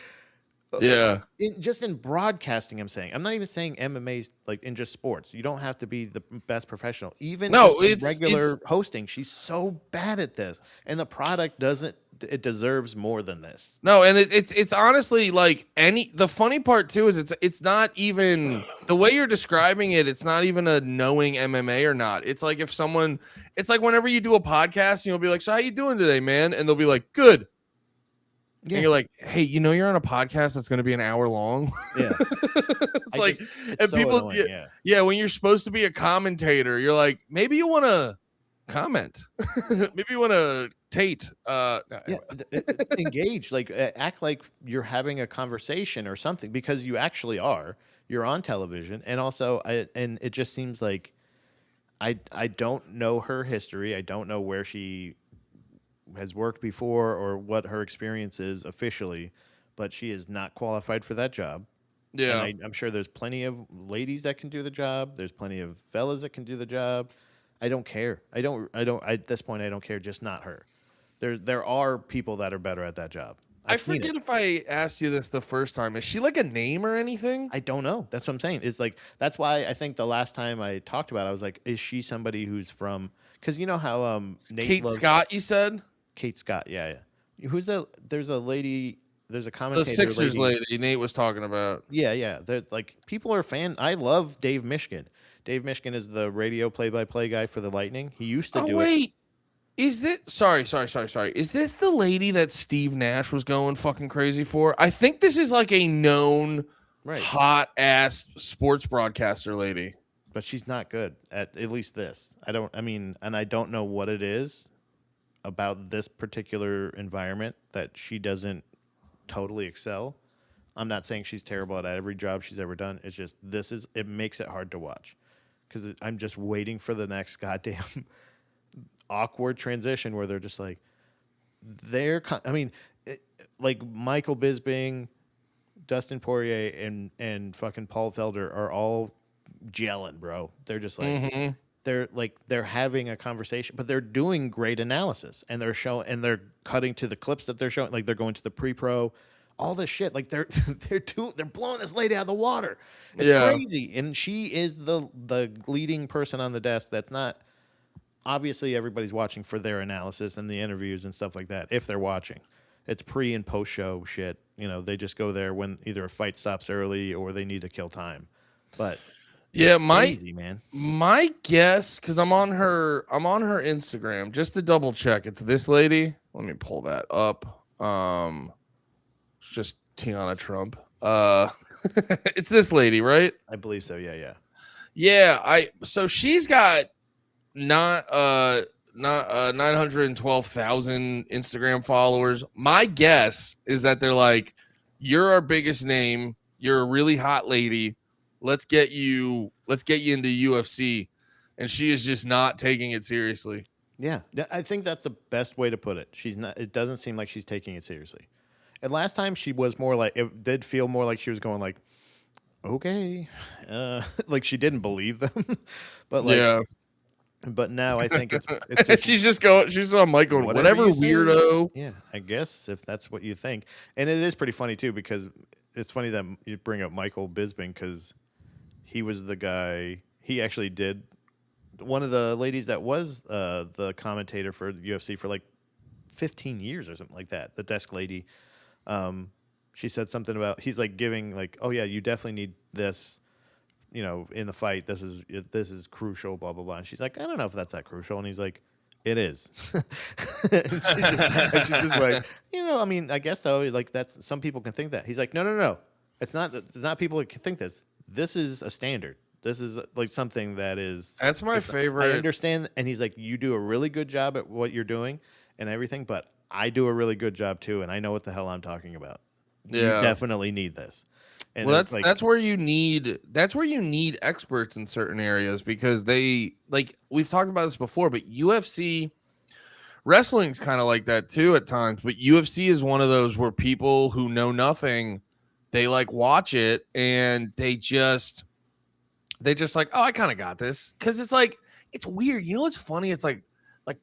Yeah. just in broadcasting, I'm not even saying MMA's like in just sports. You don't have to be the best professional. Even No, just in it's regular hosting, she's so bad at this, and the product doesn't. It deserves more than this. no, and it's honestly like the funny part too is it's not even the way you're describing it. It's not even a knowing MMA or not. It's like if someone, it's like whenever you do a podcast, you'll be like, "So how you doing today, man?" And they'll be like, "Good." Yeah, And you're like, hey, you're on a podcast that's going to be an hour long. yeah. It's like, It's and so people, annoying, yeah. yeah, when you're supposed to be a commentator, you're like, maybe you want to comment, maybe you want to Tate. No, Yeah, anyway. engage, like act like you're having a conversation or something because you actually are. You're on television, and also, and it just seems like I don't know her history. I don't know where she has worked before or what her experience is officially, but she is not qualified for that job. And Yeah, I'm sure there's plenty of ladies that can do the job. There's plenty of fellas that can do the job. I don't care. At this point, I don't care. Just not her. There are people that are better at that job. I I've seen it. forget if I asked you this the first time. Is she like a name or anything? I don't know. That's what I'm saying. It's like that's why I think the last time I talked about it, I was like, is she somebody who's from? Because you know how Nate Kate loves Scott, you said? Kate Scott. Yeah. Who's a? There's a lady. There's a The commentator Sixers lady. lady Nate was talking about. Yeah. They're like people are fan. I love Dave Mishkin. Dave Mishkin is the radio play-by-play guy for the Lightning. He used to Oh do it. wait, is this? Sorry. Is this the lady that Steve Nash was going fucking crazy for? I think this is like a known Right. hot ass sports broadcaster lady. But she's not good at least this. And I don't know what it is about this particular environment that she doesn't totally excel. I'm not saying she's terrible at every job she's ever done. It's just it makes it hard to watch because I'm just waiting for the next goddamn awkward transition where they're just like like Michael Bisping, Dustin Poirier, and fucking Paul Felder are all gelling, bro. They're just like they're having a conversation, but they're doing great analysis and they're cutting to the clips that they're showing, like they're going to the pre-pro, all this shit. Like they're they're blowing this lady out of the water. It's crazy. And she is the leading person on the desk that's not obviously everybody's watching for their analysis and the interviews and stuff like that. If they're watching, it's pre and post show shit. They just go there when either a fight stops early or they need to kill time. But yeah, crazy, man. My guess, because I'm on her Instagram just to double check. It's this lady. Let me pull that up. It's just Tiana Trump. It's this lady, right? I believe so. Yeah. Yeah, so she's got not 912,000 Instagram followers. My guess is that they're like, you're our biggest name. You're a really hot lady. Let's get you into UFC. And she is just not taking it seriously. Yeah, I think that's the best way to put it. She's not. It doesn't seem like she's taking it seriously. And last time she was more like it did feel more like she was going like, okay, like she didn't believe them. But like, Yeah. But now I think it's just she's on mic going, whatever whatever you say. weirdo. Yeah, I guess if that's what you think. And it is pretty funny too, because it's funny that you bring up Michael Bisping, because he was the guy. He actually did one of the ladies that was the commentator for the UFC for like 15 years or something like that. The desk lady. She said something about, he's like giving like, oh yeah, you definitely need this, in the fight. This is crucial, blah blah blah. And she's like, I don't know if that's that crucial. And he's like, it is. And she's just like, I mean, I guess so. Like, that's, some people can think that. He's like, no. It's not people that can think this. This is a standard. This is like something that is. That's my it's- favorite. I understand. And he's like, you do a really good job at what you're doing and everything, but I do a really good job too, and I know what the hell I'm talking about. Yeah. You definitely need this. And Well, it's like, that's where you need experts in certain areas, because they, like, we've talked about this before, but UFC wrestling's kind of like that too at times. But UFC is one of those where people who know nothing, they like watch it and they just like, oh, I kind of got this, because it's like, it's weird. You know what's funny? It's like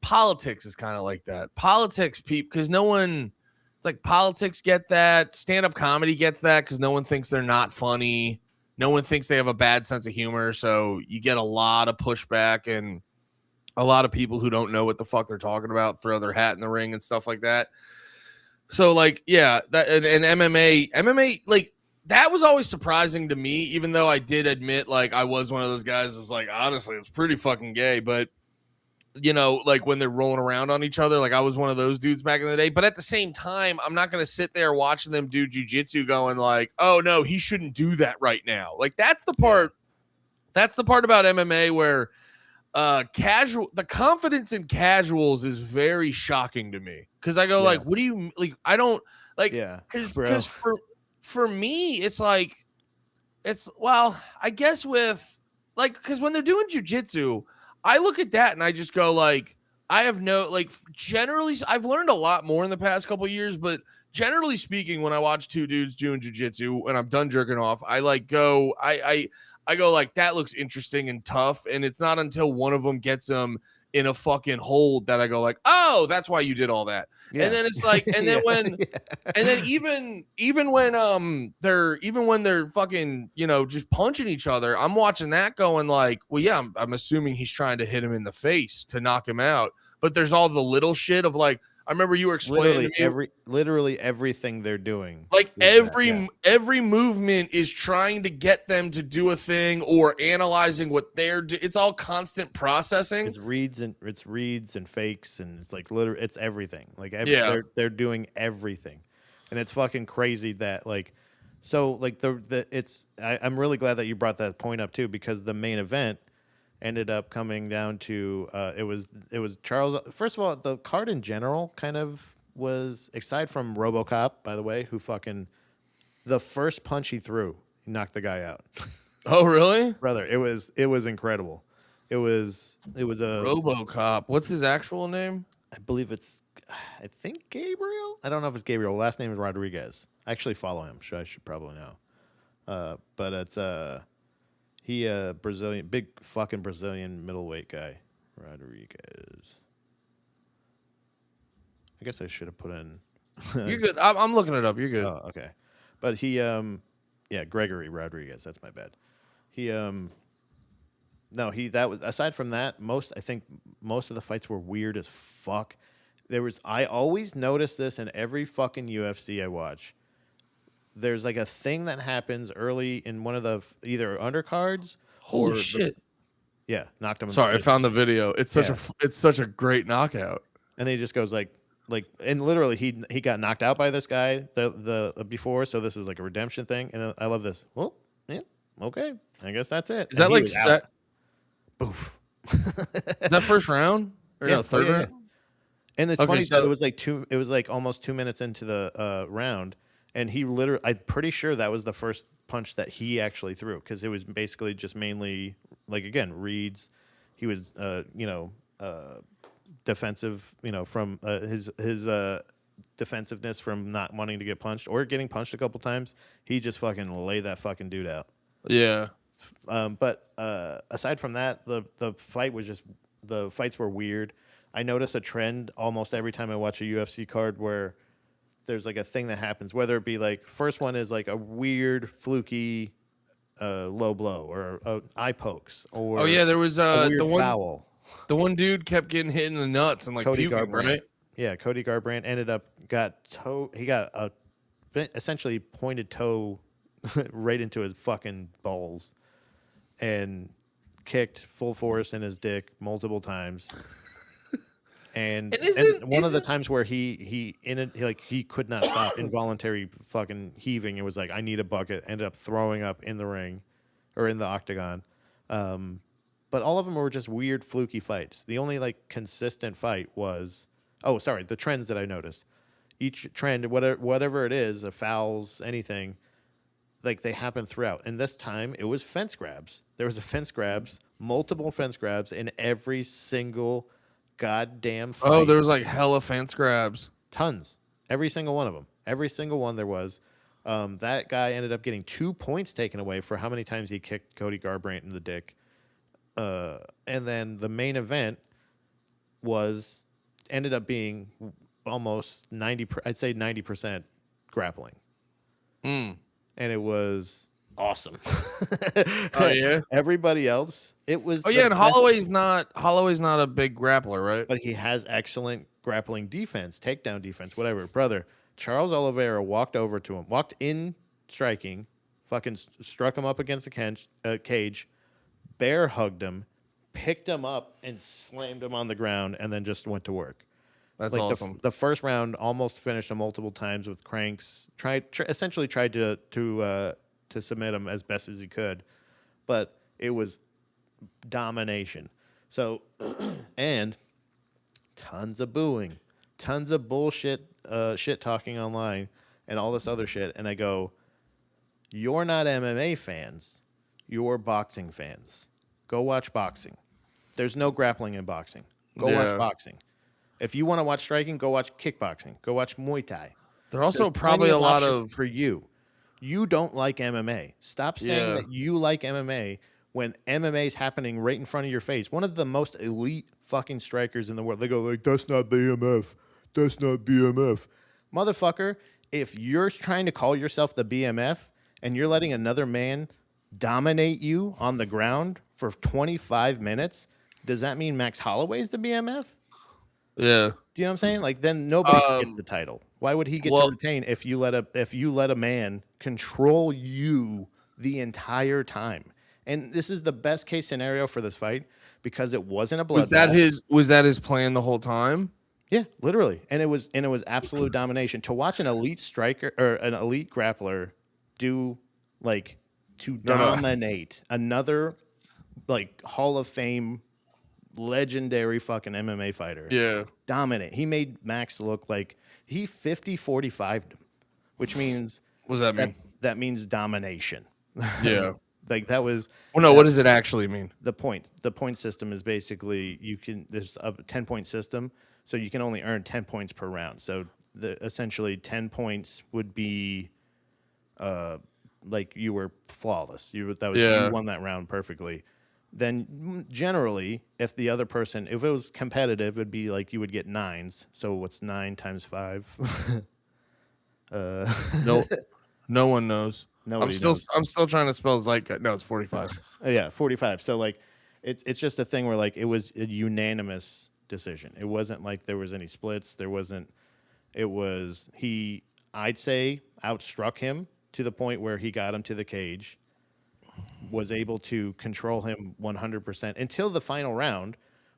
politics is kind of like that. Politics, because no one. It's like politics get that, stand-up comedy gets that, because no one thinks they're not funny. No one thinks they have a bad sense of humor. So you get a lot of pushback, and a lot of people who don't know what the fuck they're talking about throw their hat in the ring and stuff like that. So like, yeah, that and MMA, like, that was always surprising to me, even though I did admit, like, I was one of those guys who was like, honestly, it's pretty fucking gay. But like when they're rolling around on each other, like, I was one of those dudes back in the day. But at the same time, I'm not going to sit there watching them do jujitsu going like, oh no, he shouldn't do that right now. Like, that's the part about MMA where the confidence in casuals is very shocking to me. Cause I go like, what do you like? I don't like, yeah, cause for me, it's like, well, I guess with like, cause when they're doing jujitsu, I look at that and I just go like, I have no, like, generally, I've learned a lot more in the past couple of years, but generally speaking, when I watch two dudes doing jujitsu and I'm done jerking off, I like go, I go like, that looks interesting and tough. And it's not until one of them gets them in a fucking hold that I go like, oh, that's why you did all that. Yeah. And then it's like, and then when, and then even when they're fucking, just punching each other, I'm watching that going like, well, yeah, I'm assuming he's trying to hit him in the face to knock him out. But there's all the little shit of like, I remember you were explaining to me, literally everything they're doing. like every movement is trying to get them to do a thing or analyzing what they're doing. It's all constant processing. It's reads and fakes, and it's like literally, it's everything. Like they're doing everything, and it's fucking crazy that like, so like I'm really glad that you brought that point up too, because the main event ended up coming down to it was Charles. First of all, the card in general kind of was, aside from RoboCop, by the way, who fucking, the first punch he threw, he knocked the guy out. Oh, really? Brother, it was incredible. It was a RoboCop. What's his actual name? I believe I think Gabriel. I don't know if it's Gabriel. Last name is Rodriguez. I actually follow him, so I should probably know. But it's he Brazilian, big fucking Brazilian middleweight guy, Rodriguez. I guess I should have put in. You're good. I'm looking it up. You're good. Oh, okay. But he, yeah, Gregory Rodriguez. That's my bad. He, no, that was, aside from that, I think most of the fights were weird as fuck. I always notice this in every fucking UFC I watch. There's like a thing that happens early in one of the either undercards. Holy shit. Yeah, knocked him. Sorry, I found the video. It's such a great knockout. And he just goes like, and literally he got knocked out by this guy the before, so this is like a redemption thing. And then I love this. Well, yeah, okay, I guess that's it. Is that like set? Boof. Is that first round or no, third round? And it's funny that it was like almost 2 minutes into the round, and he literally, I'm pretty sure that was the first punch that he actually threw, because it was basically just mainly like, again, reads. He was defensive, from his defensiveness from not wanting to get punched or getting punched a couple times. He just fucking laid that fucking dude out. Yeah. But aside from that, the fight was just the fights were weird. I notice a trend almost every time I watch a UFC card where there's like a thing that happens, whether it be like first one is like a weird fluky low blow or eye pokes or Oh yeah, there was a weird the one foul. dude kept getting hit in the nuts and like Cody puking, Garbrandt. right? Yeah, Cody Garbrandt ended up he got a essentially pointed toe right into his fucking balls and kicked full force in his dick multiple times. And one of the times where he could not stop involuntary fucking heaving. It was like, I need a bucket. Ended up throwing up in the ring or in the octagon. But all of them were just weird, fluky fights. The only like consistent fight was, the trends that I noticed. Each trend, whatever it is, fouls, anything, like they happen throughout. And this time it was fence grabs. There was multiple fence grabs in every single goddamn fight. Oh, there was like hella fence grabs. Tons. Every single one of them. Every single one there was. That guy ended up getting 2 points taken away for how many times he kicked Cody Garbrandt in the dick. And then the main event ended up being almost 90% grappling. Mm. And it was awesome. Oh yeah. Everybody else, it was. Oh yeah, and Holloway's not a big grappler, right? But he has excellent grappling defense, takedown defense, whatever. Brother, Charles Oliveira walked over to him, walked in striking, fucking struck him up against the cage, bear hugged him, picked him up and slammed him on the ground, and then just went to work. That's like awesome. The first round almost finished him multiple times with cranks. Essentially tried to submit him as best as he could, but it was domination. So, and tons of booing, tons of bullshit, shit talking online, and all this other shit. And I go, you're not MMA fans, you're boxing fans. Go watch boxing. There's no grappling in boxing. Go watch boxing. If you want to watch striking, go watch kickboxing. Go watch Muay Thai. There are also There's probably plenty a lot of for you. You don't like MMA. Stop saying that you like MMA when MMA is happening right in front of your face. One of the most elite fucking strikers in the world. They go like, "That's not BMF. That's not BMF." Motherfucker, if you're trying to call yourself the BMF and you're letting another man dominate you on the ground for 25 minutes, does that mean Max Holloway's the BMF? Yeah. Do you know what I'm saying? Like, then nobody gets the title. Why would he get to retain if you let a man control you the entire time? And this is the best case scenario for this fight because it wasn't a bloodbath. Was that his plan the whole time? Yeah, literally. And it was absolute domination. To watch an elite striker or an elite grappler dominate another like Hall of Fame legendary fucking MMA fighter. Yeah. Dominate. He made Max look like he 50-45'd him, which means What does that mean? That means domination. Yeah. Like that was what does it actually mean? The point system is basically there's a 10-point system, so you can only earn 10 points per round. So essentially 10 points would be like you were flawless. You won that round perfectly. Then generally, if the other person, if it was competitive, it'd be like you would get 9s. So what's 9 times 5? No one knows. Nobody knows. knows. I'm still trying to spell Zeitgeist. No, it's 45. Yeah, 45. So like, it's just a thing where like it was a unanimous decision. It wasn't like there was any splits. There wasn't. It was I'd say outstruck him to the point where he got him to the cage. Was able to control him 100% until the final round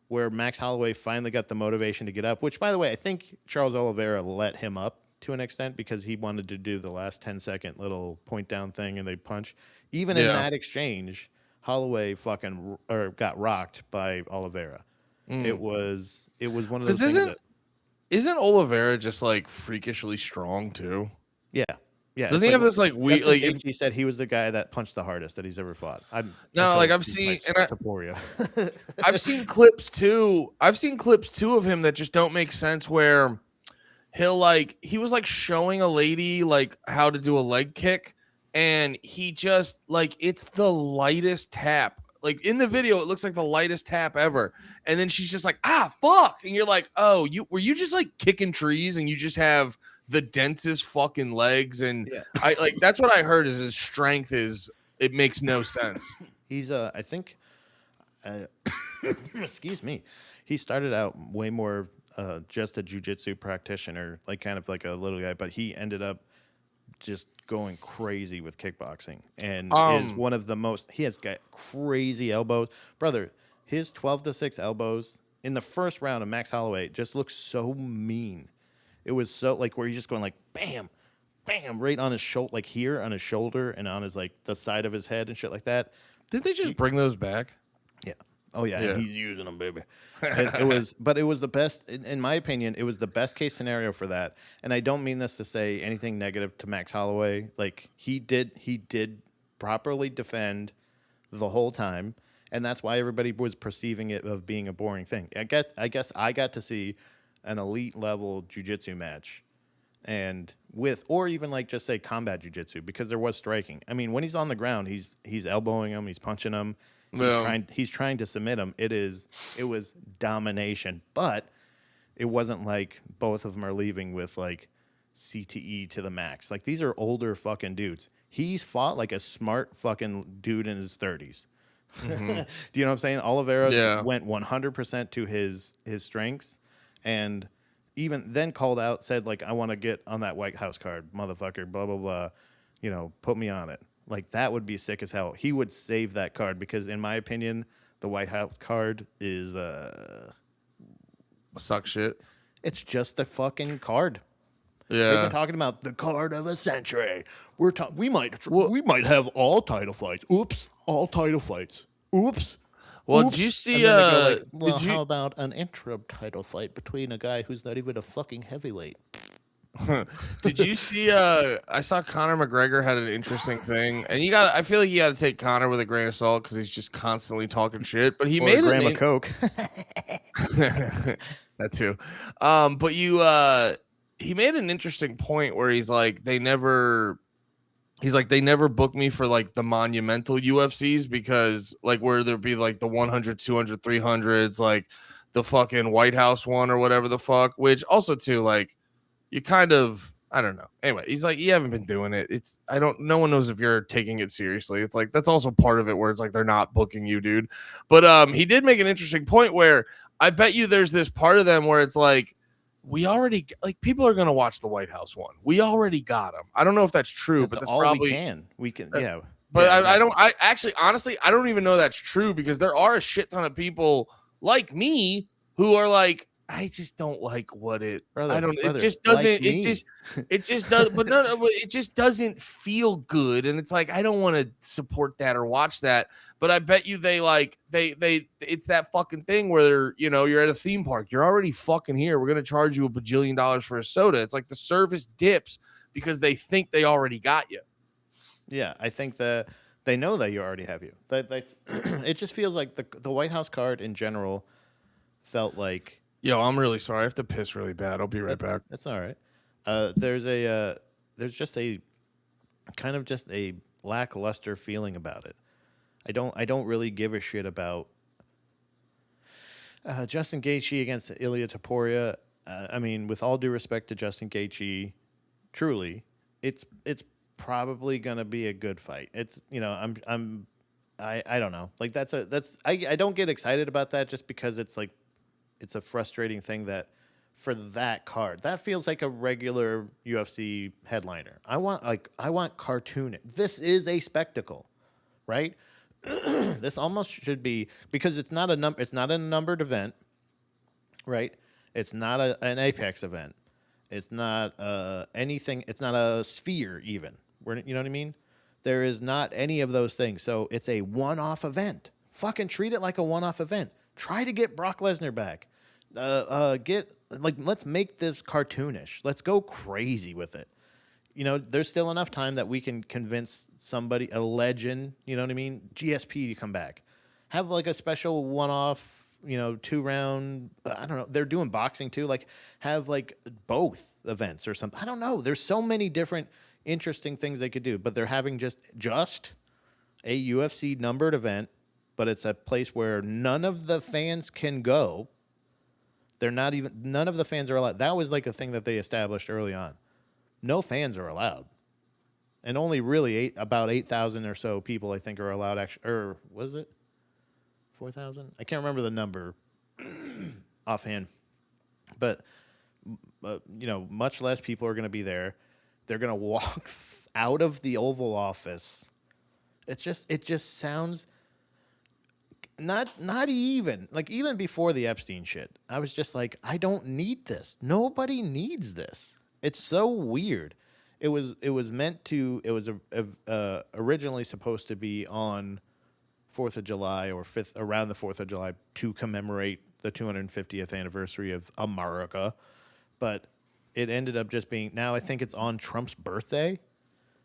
where Max Holloway finally got the motivation to get up, which, by the way, I think Charles Oliveira let him up to an extent because he wanted to do the last 10-second little point down thing and they punch. Even in that exchange, Holloway got rocked by Oliveira. It was one of those things Isn't Oliveira just like freakishly strong too? Yeah. Yeah, doesn't he have this like weird? Like he said, he was the guy that punched the hardest that he's ever fought. I've seen clips too. I've seen clips too of him that just don't make sense. Where he was like showing a lady like how to do a leg kick, and he just like it's the lightest tap Like in the video, it looks like the lightest tap ever. And then she's just like, ah, fuck. And you're like, oh, were you just like kicking trees and you just have the dentist fucking legs? And Yeah. I like that's what I heard is his strength is it makes no sense. He's I think excuse me. He started out way more just a jujitsu practitioner, like kind of like a little guy, but he ended up just going crazy with kickboxing and is one of the most. He has got crazy elbows, brother. His 12-6 elbows in the first round of Max Holloway just looks so mean. It was so like where he's just going like bam, bam, right on his shoulder, like here on his shoulder and on his like the side of his head and shit like that. Did they just bring those back? Yeah. Oh yeah, Yeah. and he's using them, baby. It was, but it was the best, in my opinion. It was the best case scenario for that. And I don't mean this to say anything negative to Max Holloway. Like he did properly defend the whole time, and that's why everybody was perceiving it of being a boring thing. I guess I got to see an elite level jujitsu match, and with or even like just say combat jujitsu because there was striking. I mean, when he's on the ground, he's elbowing him, he's punching him. He's trying to submit him. It was domination, but it wasn't like both of them are leaving with like CTE to the max. Like these are older fucking dudes. He's fought like a smart fucking dude in his 30s. Mm-hmm. Do you know what I'm saying? Oliveira went 100% to his strengths, and even then called out, said like, I want to get on that White House card, motherfucker, blah blah blah. You know, put me on it. Like that would be sick as hell. He would save that card because, in my opinion, the White House card is suck shit. It's just a fucking card. Yeah, they've been talking about the card of the century. We might have all title fights. Oops, all title fights. Oops. Well, Oops. did you see? Well, how about an interim title fight between a guy who's not even a fucking heavyweight? Did you see I saw Conor McGregor had an interesting thing, and I feel like you got to take Conor with a grain of salt because he's just constantly talking shit, but he made a gram of coke. That too. But he made an interesting point where he's like they never booked me for like the monumental UFCs because like where there'd be like the 100, 200, 300s, like the fucking White House one or whatever the fuck, which also too like you kind of, I don't know. Anyway, he's like, you haven't been doing it. No one knows if you're taking it seriously. It's like, that's also part of it where it's like, they're not booking you, dude. But he did make an interesting point where I bet you there's this part of them where it's like, we already, like, people are going to watch the White House one. We already got them. I don't know if that's true, but that's all probably. We can, yeah. But yeah, I actually, honestly, I don't even know that's true because there are a shit ton of people like me who are like, I just don't like what it. Brother, I don't. brother, it just doesn't. like it just does. But no, it just doesn't feel good. And it's like I don't want to support that or watch that. But I bet you they. It's that fucking thing where you're at a theme park. You're already fucking here. We're gonna charge you $1 bajillion for a soda. It's like the service dips because they think they already got you. Yeah, I think that they know that you already have you. It just feels like the White House card in general felt like. Yo, I'm really sorry. I have to piss really bad. I'll be right back. That's all right. There's just a kind of just a lackluster feeling about it. I don't really give a shit about Justin Gaethje against Ilia Topuria. I mean, with all due respect to Justin Gaethje, truly, it's probably gonna be a good fight. It's I don't know. Like I don't get excited about that just because it's like. It's a frustrating thing that for that card, that feels like a regular UFC headliner. I want cartoon. This is a spectacle, right? This almost should be because it's not a numbered event, right? It's not an Apex event. It's not anything. It's not a Sphere even. You know what I mean? There is not any of those things. So it's a one-off event. Fucking treat it like a one-off event. Try to get Brock Lesnar back. Let's make this cartoonish. Let's go crazy with it. There's still enough time that we can convince somebody, a legend, you know what I mean? GSP to come back. Have like a special one-off, 2-round, I don't know. They're doing boxing too. Like have like both events or something. I don't know. There's so many different interesting things they could do, but they're having just a UFC numbered event but it's a place where none of the fans can go. None of the fans are allowed. That was like a thing that they established early on. No fans are allowed. And only really about 8,000 or so people, I think, are allowed. Actually, or was it 4,000? I can't remember the number offhand. But much less people are going to be there. They're going to walk out of the Oval Office. It just sounds not even like even before the Epstein shit. I was just like, I don't need this. Nobody needs this. It's so weird. It was originally supposed to be on 4th of July or around the 4th of July to commemorate the 250th anniversary of America, but it ended up just being, now I think it's on Trump's birthday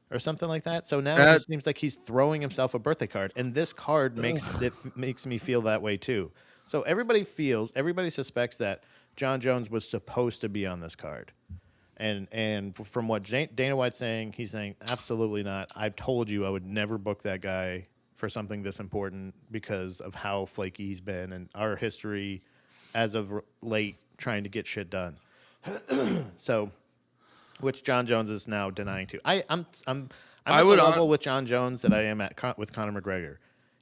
or something like that. So now it just seems like he's throwing himself a birthday card, and this card makes me feel that way too. So everybody suspects that John Jones was supposed to be on this card. And from what Dana White's saying, he's saying, absolutely not. I told you I would never book that guy for something this important because of how flaky he's been and our history as of late trying to get shit done. So, which John Jones is now denying too. I'm at the level with John Jones that I am with Conor McGregor.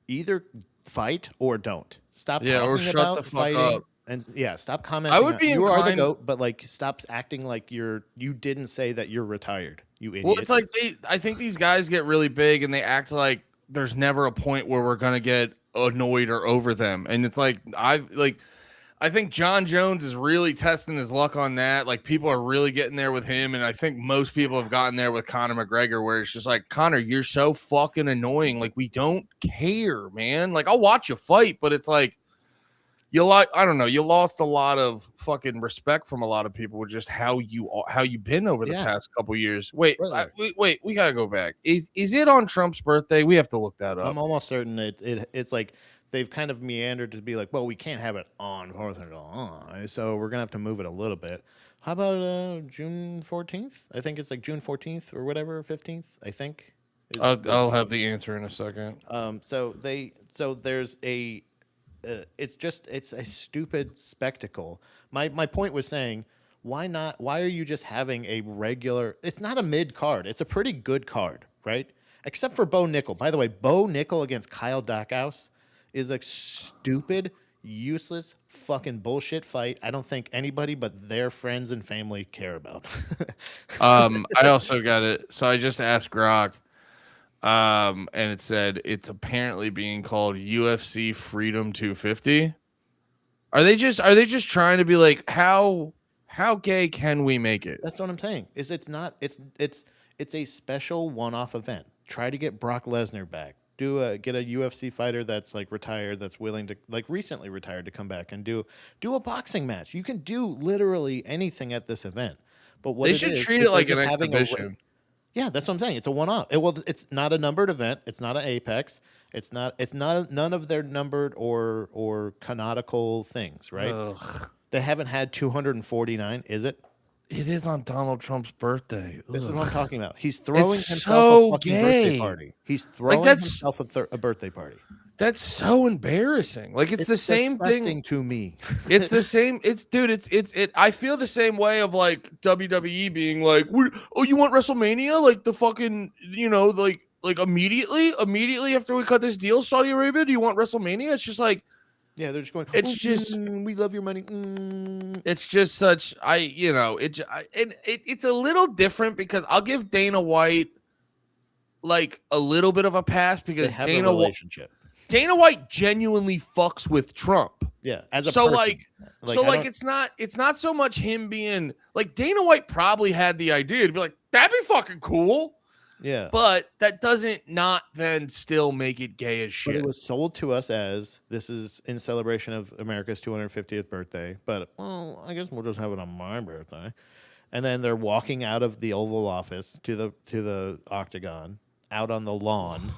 Either fight or don't. Stop talking or shut about the fuck fighting. up. And stop commenting. I would be you are the GOAT, but like, stop acting like you didn't say that you're retired. You idiot. Well, it's like I think these guys get really big and they act like there's never a point where we're gonna get annoyed or over them, and it's like I think John Jones is really testing his luck on that. Like, people are really getting there with him, and I think most people have gotten there with Conor McGregor, where it's just like, Conor, you're so fucking annoying. Like, we don't care, man. Like, I'll watch you fight, but it's like, you lost a lot of fucking respect from a lot of people with just how you've been over the past couple years. Wait, we gotta go back. Is it on Trump's birthday? We have to look that up. I'm almost certain it's like they've kind of meandered to be like, well, we can't have it on 4th of July, so we're gonna have to move it a little bit. How about June 14th? I think it's like June 14th or whatever, 15th. I think. I'll have the answer in a second. So there's a. It's a stupid spectacle. My point was saying, why not? Why are you just having a regular? It's not a mid card. It's a pretty good card, right? Except for Bo Nickel. By the way, Bo Nickel against Kyle Dackhouse is a stupid, useless, fucking bullshit fight. I don't think anybody but their friends and family care about. I also got it. So I just asked Grok. And it said it's apparently being called UFC Freedom 250. Are they just trying to be like, how gay can we make it? That's what I'm saying. It's a special one-off event. Try to get Brock Lesnar back. Get a UFC fighter that's like retired, that's willing to, like, recently retired, to come back and do a boxing match. You can do literally anything at this event. But what they should treat it like an exhibition. Yeah, that's what I'm saying. It's a one-off. It's not a numbered event. It's not an Apex. It's not none of their numbered or canonical things, right? Ugh. They haven't had 249, is it? It is on Donald Trump's birthday. This is what I'm talking about. He's throwing himself so a fucking gay. birthday party. He's throwing himself a birthday party. That's so embarrassing. Like, it's the same thing to me. It's the same. I feel the same way of like WWE being like, oh, you want WrestleMania? Like the fucking, like immediately after we cut this deal, Saudi Arabia, do you want WrestleMania? It's just like, yeah, they're just going, we love your money. It's just such, it's a little different because I'll give Dana White like a little bit of a pass because Dana White genuinely fucks with Trump. Yeah, as a person. It's not so much him being like, Dana White probably had the idea to be like, that'd be fucking cool. Yeah. But that doesn't not then still make it gay as shit. But it was sold to us as this is in celebration of America's 250th birthday. But I guess we'll just have it on my birthday. And then they're walking out of the Oval Office to the Octagon, out on the lawn.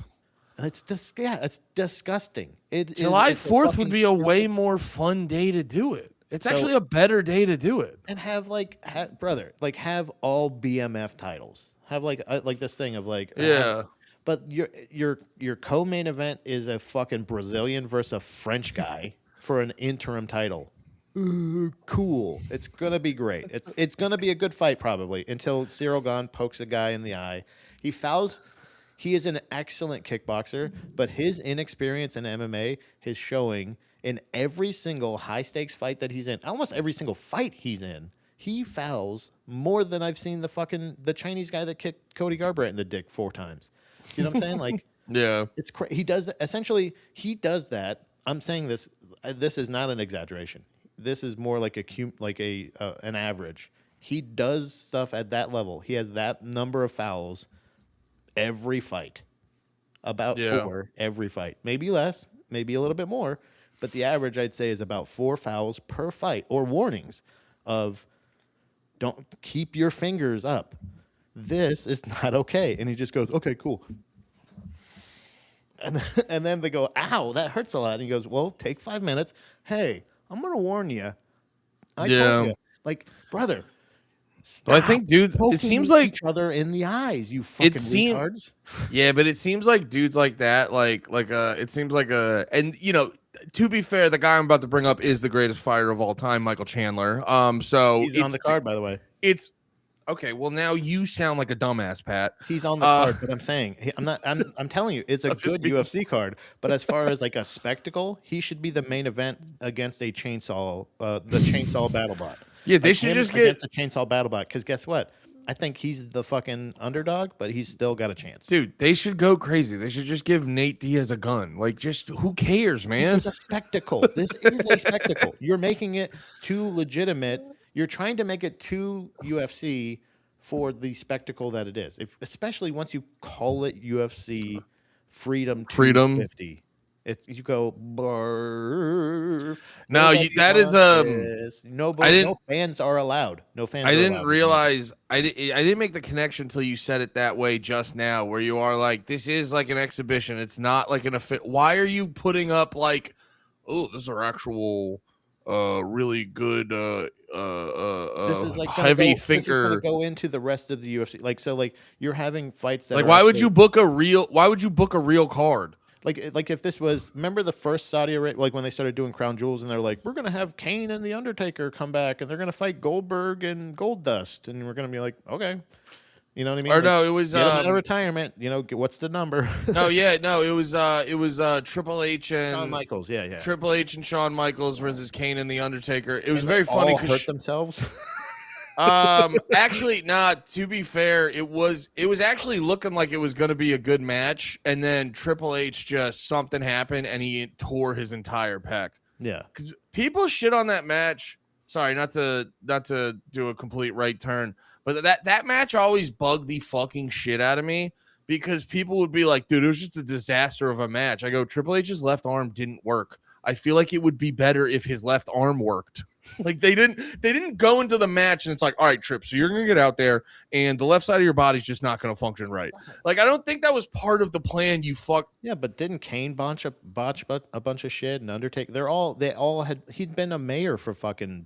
And it's disgusting. July 4th would be a way more fun day to do it. It's actually a better day to do it. And have have all BMF titles. Have like this thing of like, But your co-main event is a fucking Brazilian versus a French guy for an interim title. Cool. It's gonna be great. It's gonna be a good fight probably until Cyril Gane pokes a guy in the eye. He fouls. He is an excellent kickboxer, but his inexperience in MMA is showing in every single high stakes fight that he's in. Almost every single fight he's in, he fouls more than I've seen the Chinese guy that kicked Cody Garbrandt in the dick 4 times. You know what I'm saying? Like, Yeah. it's he does essentially he does that. I'm saying this. This is not an exaggeration. This is more like an average. He does stuff at that level. He has that number of fouls every fight, about Yeah. 4 every fight. Maybe less, maybe a little bit more, but the average I'd say is about 4 fouls per fight or warnings of don't keep your fingers up. This is not okay. And he just goes, okay, cool. And then they go, ow, that hurts a lot. And he goes, well, take 5 minutes. Hey, I'm going to warn you. I told you. Like, brother, Well, I think, dude, it poking seems like each other in the eyes, you fucking retards. yeah, but it seems like dudes like that, it seems like and you know, to be fair, the guy I'm about to bring up is the greatest fighter of all time, Michael Chandler. So He's on the card, by the way. It's okay. Well, now you sound like a dumbass, Pat. He's on the card, but I'm saying I'm telling you, it's a good UFC card. But as far as like a spectacle, he should be the main event against a chainsaw, the chainsaw battle bot. Yeah, they Like should him just get against a chainsaw battle bot. Because guess what? I think he's the fucking underdog, but he's still got a chance. dude. They should go crazy. They should just give Nate Diaz a gun. Like, just who cares, man? This is a spectacle. This is a spectacle. You're making it too legitimate. You're trying to make it too UFC for the spectacle that it is. Especially once you call it UFC Freedom 250. You go barf. No, that is nobody. No fans are allowed. No fans. I didn't realize I didn't make the connection until you said it that way just now, where you are like, this is like an exhibition. It's not like an why are you putting up like, oh, these are actual really good this is like heavy thinker. This is gonna go into the rest of the UFC. Like you're having fights that like why would you book a real card? Like if this was, remember the first Saudi Arabia, like when they started doing Crown Jewels and they're like, we're gonna have Kane and the Undertaker come back and they're gonna fight Goldberg and Goldust, and we're gonna be like, okay, you know what I mean? Or like, no, it was get him out of retirement. You know, what's the number? no, it was Triple H and Shawn Michaels, yeah. Triple H and Shawn Michaels versus Kane and the Undertaker. It was very all funny hurt themselves. Actually, to be fair, it was actually looking like it was going to be a good match, and then Triple H just something happened and he tore his entire pec. Yeah, because people shit on that match. Sorry, not to do a complete right turn, but that match always bugged the fucking shit out of me, because people would be like, dude, it was just a disaster of a match. I go, Triple H's left arm didn't work. I feel like it would be better if his left arm worked. Like they didn't go into the match and it's like, all right, Trip, so you're gonna get out there and the left side of your body's just not gonna function right. Like I don't think that was part of the plan. You fuck. Yeah, but didn't Kane botch a bunch of shit, and Undertaker? He'd been a mayor for fucking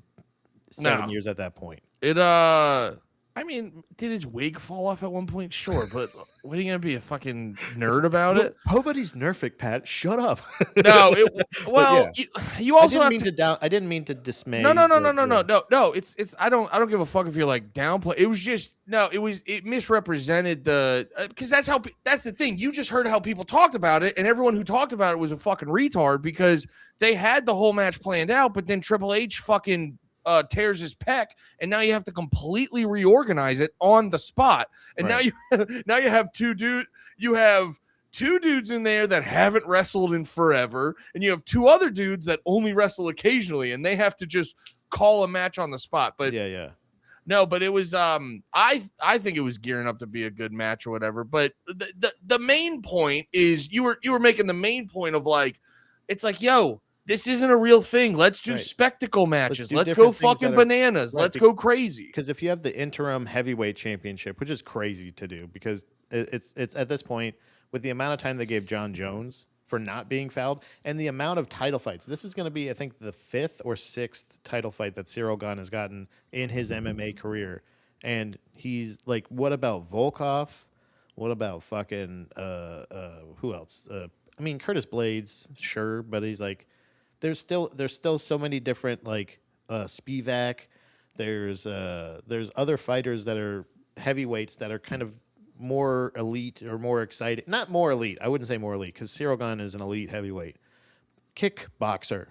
7 years at that point. I mean, did his wig fall off at one point? Sure, but what are you gonna be, a fucking nerd about it? Nobody's nerfing, Pat. Shut up. No, you also I didn't mean to dismay. No. It's I don't give a fuck if you're like downplay. It was just it misrepresented because that's the thing. You just heard how people talked about it, and everyone who talked about it was a fucking retard, because they had the whole match planned out, but then Triple H fucking tears his pec, and now you have to completely reorganize it on the spot. And right. now you have two dudes in there that haven't wrestled in forever, and you have 2 other dudes that only wrestle occasionally, and they have to just call a match on the spot. But no, but it was I think it was gearing up to be a good match or whatever. But the main point is you were making the main point of like, it's like, yo, this isn't a real thing. Let's do spectacle matches. Let's go fucking bananas. Let's go crazy. Because if you have the interim heavyweight championship, which is crazy to do, because it's at this point, with the amount of time they gave John Jones for not being fouled and the amount of title fights, this is going to be, I think, the 5th or 6th title fight that Cyril Gane has gotten in his MMA career. And he's like, what about Volkov? What about fucking who else? I mean, Curtis Blades, sure, but he's like, there's still so many different like Spivak. There's other fighters that are heavyweights that are kind of more elite or more exciting. Not more elite. I wouldn't say more elite because Cyril Gane is an elite heavyweight kickboxer.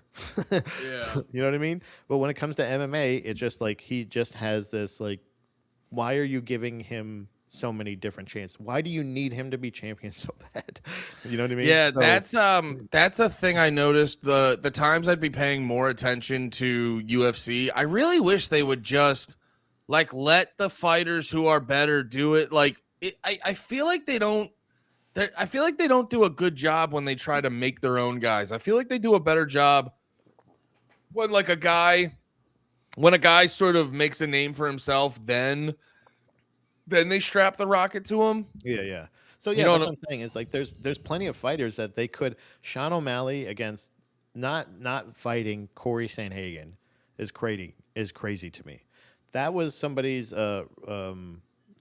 Yeah. You know what I mean? But when it comes to MMA, it's just like he just has this like, why are you giving him so many different chances? Why do you need him to be champion so bad? You know what I mean? Yeah, So, that's a thing I noticed. The times I'd be paying more attention to UFC, I really wish they would just like let the fighters who are better do it. Like I feel like they don't. I feel like they don't do a good job when they try to make their own guys. I feel like they do a better job when when a guy sort of makes a name for himself, then they strap the rocket to him. yeah, yeah. So You yeah, know that's what what I'm saying. Is like there's plenty of fighters that they could. Sean O'Malley against not fighting Corey Sanhagen is crazy to me. That was somebody's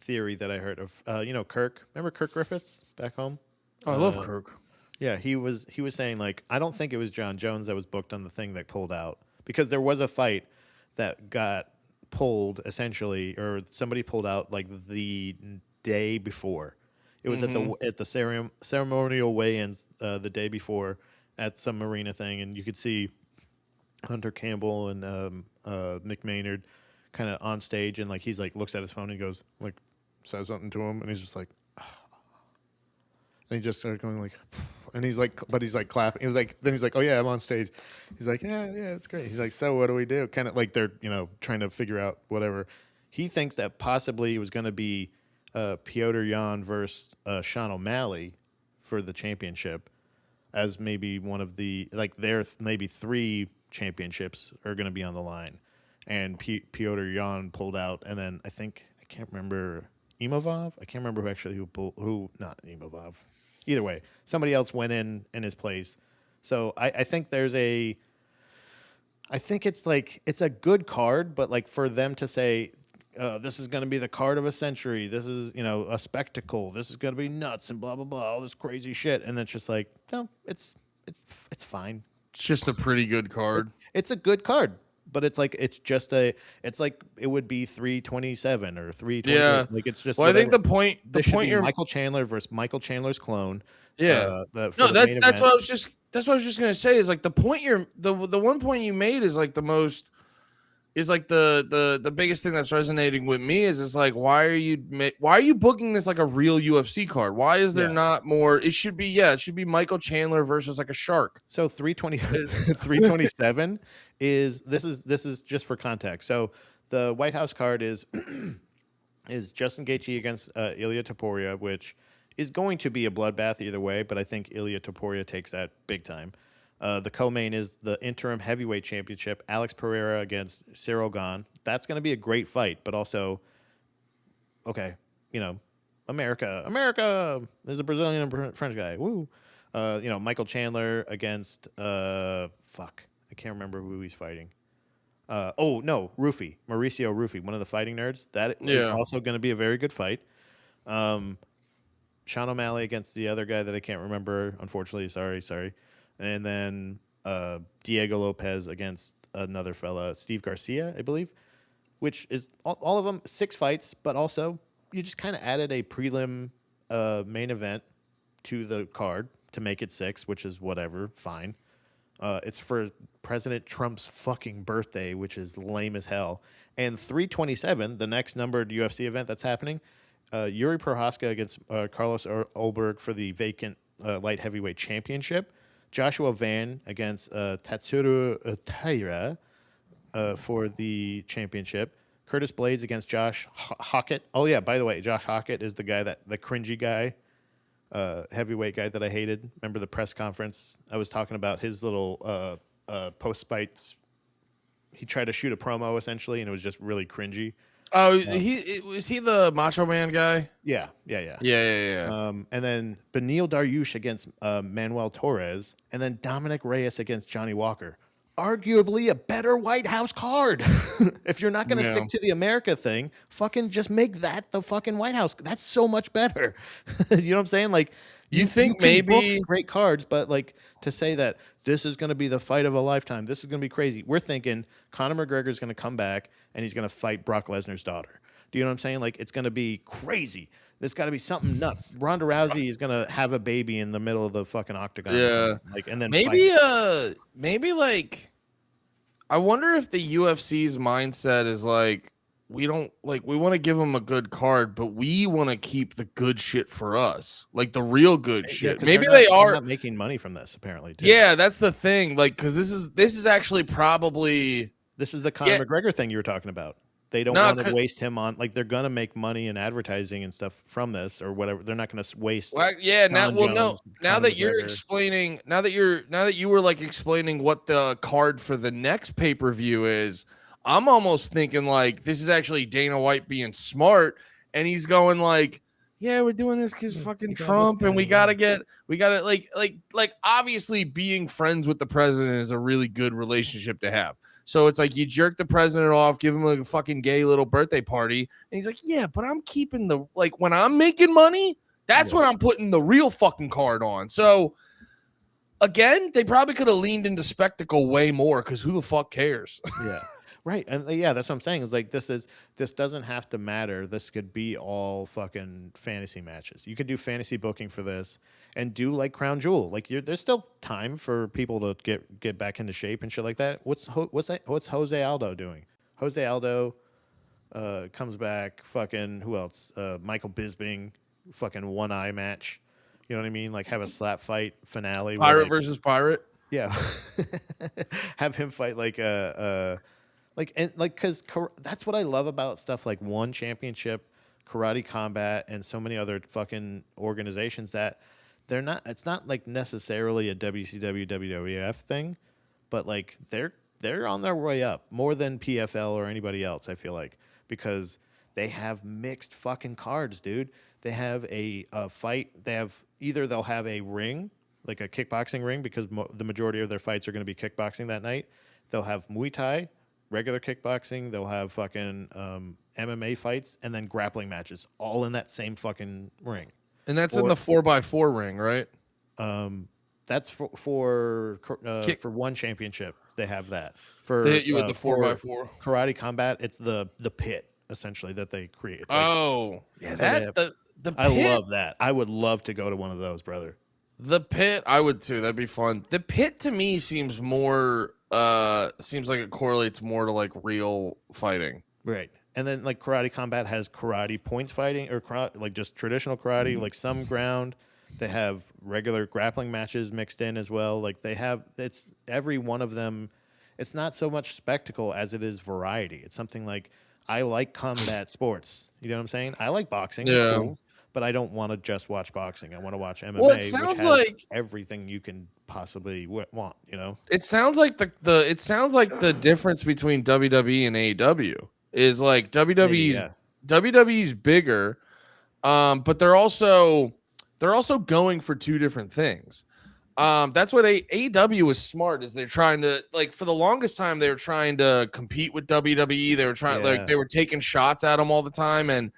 theory that I heard of. You know, Kirk. Remember Kirk Griffiths back home? I love Kirk. Yeah, he was saying like I don't think it was John Jones that was booked on the thing that pulled out because there was a fight that got pulled essentially or somebody pulled out like the day before. It was at the ceremonial weigh-ins the day before at some arena thing, and you could see Hunter Campbell and Mick Maynard kind of on stage, and like he's like looks at his phone and goes like says something to him, and he's just like. And he just started going like, and he's like, but he's like clapping. He's like, then he's like, oh yeah, I'm on stage. He's like, yeah, it's great. He's like, so what do we do? Kind of like they're trying to figure out whatever. He thinks that possibly it was going to be Piotr Jan versus Sean O'Malley for the championship, as maybe one of the like their maybe 3 championships are going to be on the line, and Piotr Jan pulled out, and then I can't remember Imavov. I can't remember who not Imavov. Either way, somebody else went in his place. So I think I think it's like it's a good card, but like for them to say this is going to be the card of a century, this is a spectacle, this is going to be nuts and blah blah blah, all this crazy shit, and it's just like no, it's fine. It's just a pretty good card. It's a good card, but it's like it's like it would be 327 or 320. Yeah. Like it's just. Well, I think whatever. the This should point be you're Michael Chandler versus Michael Chandler's clone. yeah. For No, the that's main what event. I was just gonna say is like the point the one point you made is like the most is like the biggest thing that's resonating with me is it's like why are you booking this like a real UFC card? Why is there Yeah. not more? It should be Michael Chandler versus like a shark. So 327 is this is just for context. So the White House card is is Justin Gaethje against Ilya Topuria, which is going to be a bloodbath either way, but I think Ilya Topuria takes that big time. The co-main is the interim heavyweight championship, Alex Pereira against Cyril Gane. That's going to be a great fight, but also, okay, America. There's a Brazilian and French guy. Woo. Michael Chandler against I can't remember who he's fighting. Mauricio Rufy, one of the fighting nerds. That is also going to be a very good fight. Sean O'Malley against the other guy that I can't remember, unfortunately. Sorry. And then Diego Lopez against another fella, Steve Garcia, I believe, which is all of them 6 fights, but also you just kind of added a prelim main event to the card to make it 6, which is whatever, fine. It's for President Trump's fucking birthday, which is lame as hell. And 327, the next numbered UFC event that's happening, Yuri Prohaska against Carlos Ulberg for the vacant light heavyweight championship. Joshua Van against Tatsuro Taira for the championship. Curtis Blades against Josh Hockett. Oh, yeah, by the way, Josh Hockett is the cringy guy, heavyweight guy that I hated. Remember the press conference? I was talking about his little post-fight. He tried to shoot a promo, essentially, and it was just really cringy. Oh, was he the Macho Man guy? Yeah. Yeah. And then Beneil Dariush against Manuel Torres, and then Dominic Reyes against Johnny Walker. arguably a better White House card. If you're not going to Yeah. stick to the America thing, fucking just make that the fucking White House. That's so much better. You know what I'm saying? Like, You you think can book maybe great cards, but like to say that this is going to be the fight of a lifetime, this is going to be crazy. We're thinking Conor McGregor is going to come back and he's going to fight Brock Lesnar's daughter. Do you know what I'm saying? Like, it's going to be crazy. There's got to be something nuts. Ronda Rousey is going to have a baby in the middle of the fucking octagon. Yeah. Like, and then maybe fight. maybe like I wonder if the UFC's mindset is like we don't like we want to give them a good card, but we want to keep the good shit for us, like the real good Yeah, shit. 'cause Maybe they're they are not making money from this apparently. Too. Yeah, that's the thing. Like, because this is actually probably This is the Conor McGregor thing you were talking about. They don't No, want to waste him on like they're gonna make money in advertising and stuff from this or whatever. They're not gonna waste. well, yeah. Now, Jon well, no. Jones, Now Conor that you're McGregor. explaining, now that you were like explaining what the card for the next pay per view is, I'm almost thinking like this is actually Dana White being smart, and he's going like, yeah, we're doing this because fucking we got this Trump, and guy, we gotta like obviously being friends with the president is a really good relationship to have. So it's like you jerk the president off, give him a fucking gay little birthday party, and he's like, yeah, but I'm keeping the like when I'm making money, that's when I'm putting the real fucking card on. So again, they probably could have leaned into spectacle way more because who the fuck cares? Yeah. Right. And yeah, that's what I'm saying. Is like this doesn't have to matter. This could be all fucking fantasy matches. You could do fantasy booking for this and do like Crown Jewel. Like there's still time for people to get back into shape and shit like that. What's Jose Aldo doing? Jose Aldo comes back, fucking who else? Michael Bisping, fucking one eye match. You know what I mean? Like have a slap fight finale. Pirate versus pirate. Yeah. Have him fight because that's what I love about stuff like One Championship, Karate Combat, and so many other fucking organizations that it's not like necessarily a WCW, WWF thing, but like they're on their way up more than PFL or anybody else, I feel like, because they have mixed fucking cards, dude. They have a fight. They'll have a ring, like a kickboxing ring, because the majority of their fights are going to be kickboxing that night. They'll have Muay Thai, regular kickboxing. They'll have fucking MMA fights and then grappling matches, all in that same fucking ring. And that's in the 4x4 ring, right? That's for One Championship. They have that. They hit you with the 4x4. Karate Combat, it's the pit essentially that they create. Oh, yeah, so the pit, I love that. I would love to go to one of those, brother. The pit, I would too. That'd be fun. The pit to me seems more seems like it correlates more to like real fighting. Right. And then like Karate Combat has karate points fighting or like just traditional karate, like some ground. They have regular grappling matches mixed in as well. Like it's every one of them. It's not so much spectacle as it is variety. It's something like I like combat sports. You know what I'm saying? I like boxing. Yeah. It's cool, but I don't want to just watch boxing. I want to watch MMA, Well, it sounds which has like everything you can possibly want. You know, it sounds like the difference between WWE and AEW is like WWE's bigger, but they're also going for two different things. That's what AEW was smart, is they're trying to, like, for the longest time they were trying to compete with WWE. They were trying they were taking shots at them all the time, and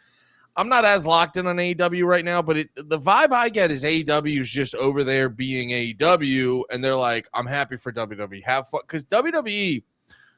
I'm not as locked in on AEW right now, but the vibe I get is AEW is just over there being AEW, and they're like, I'm happy for WWE. Have fun. Because WWE,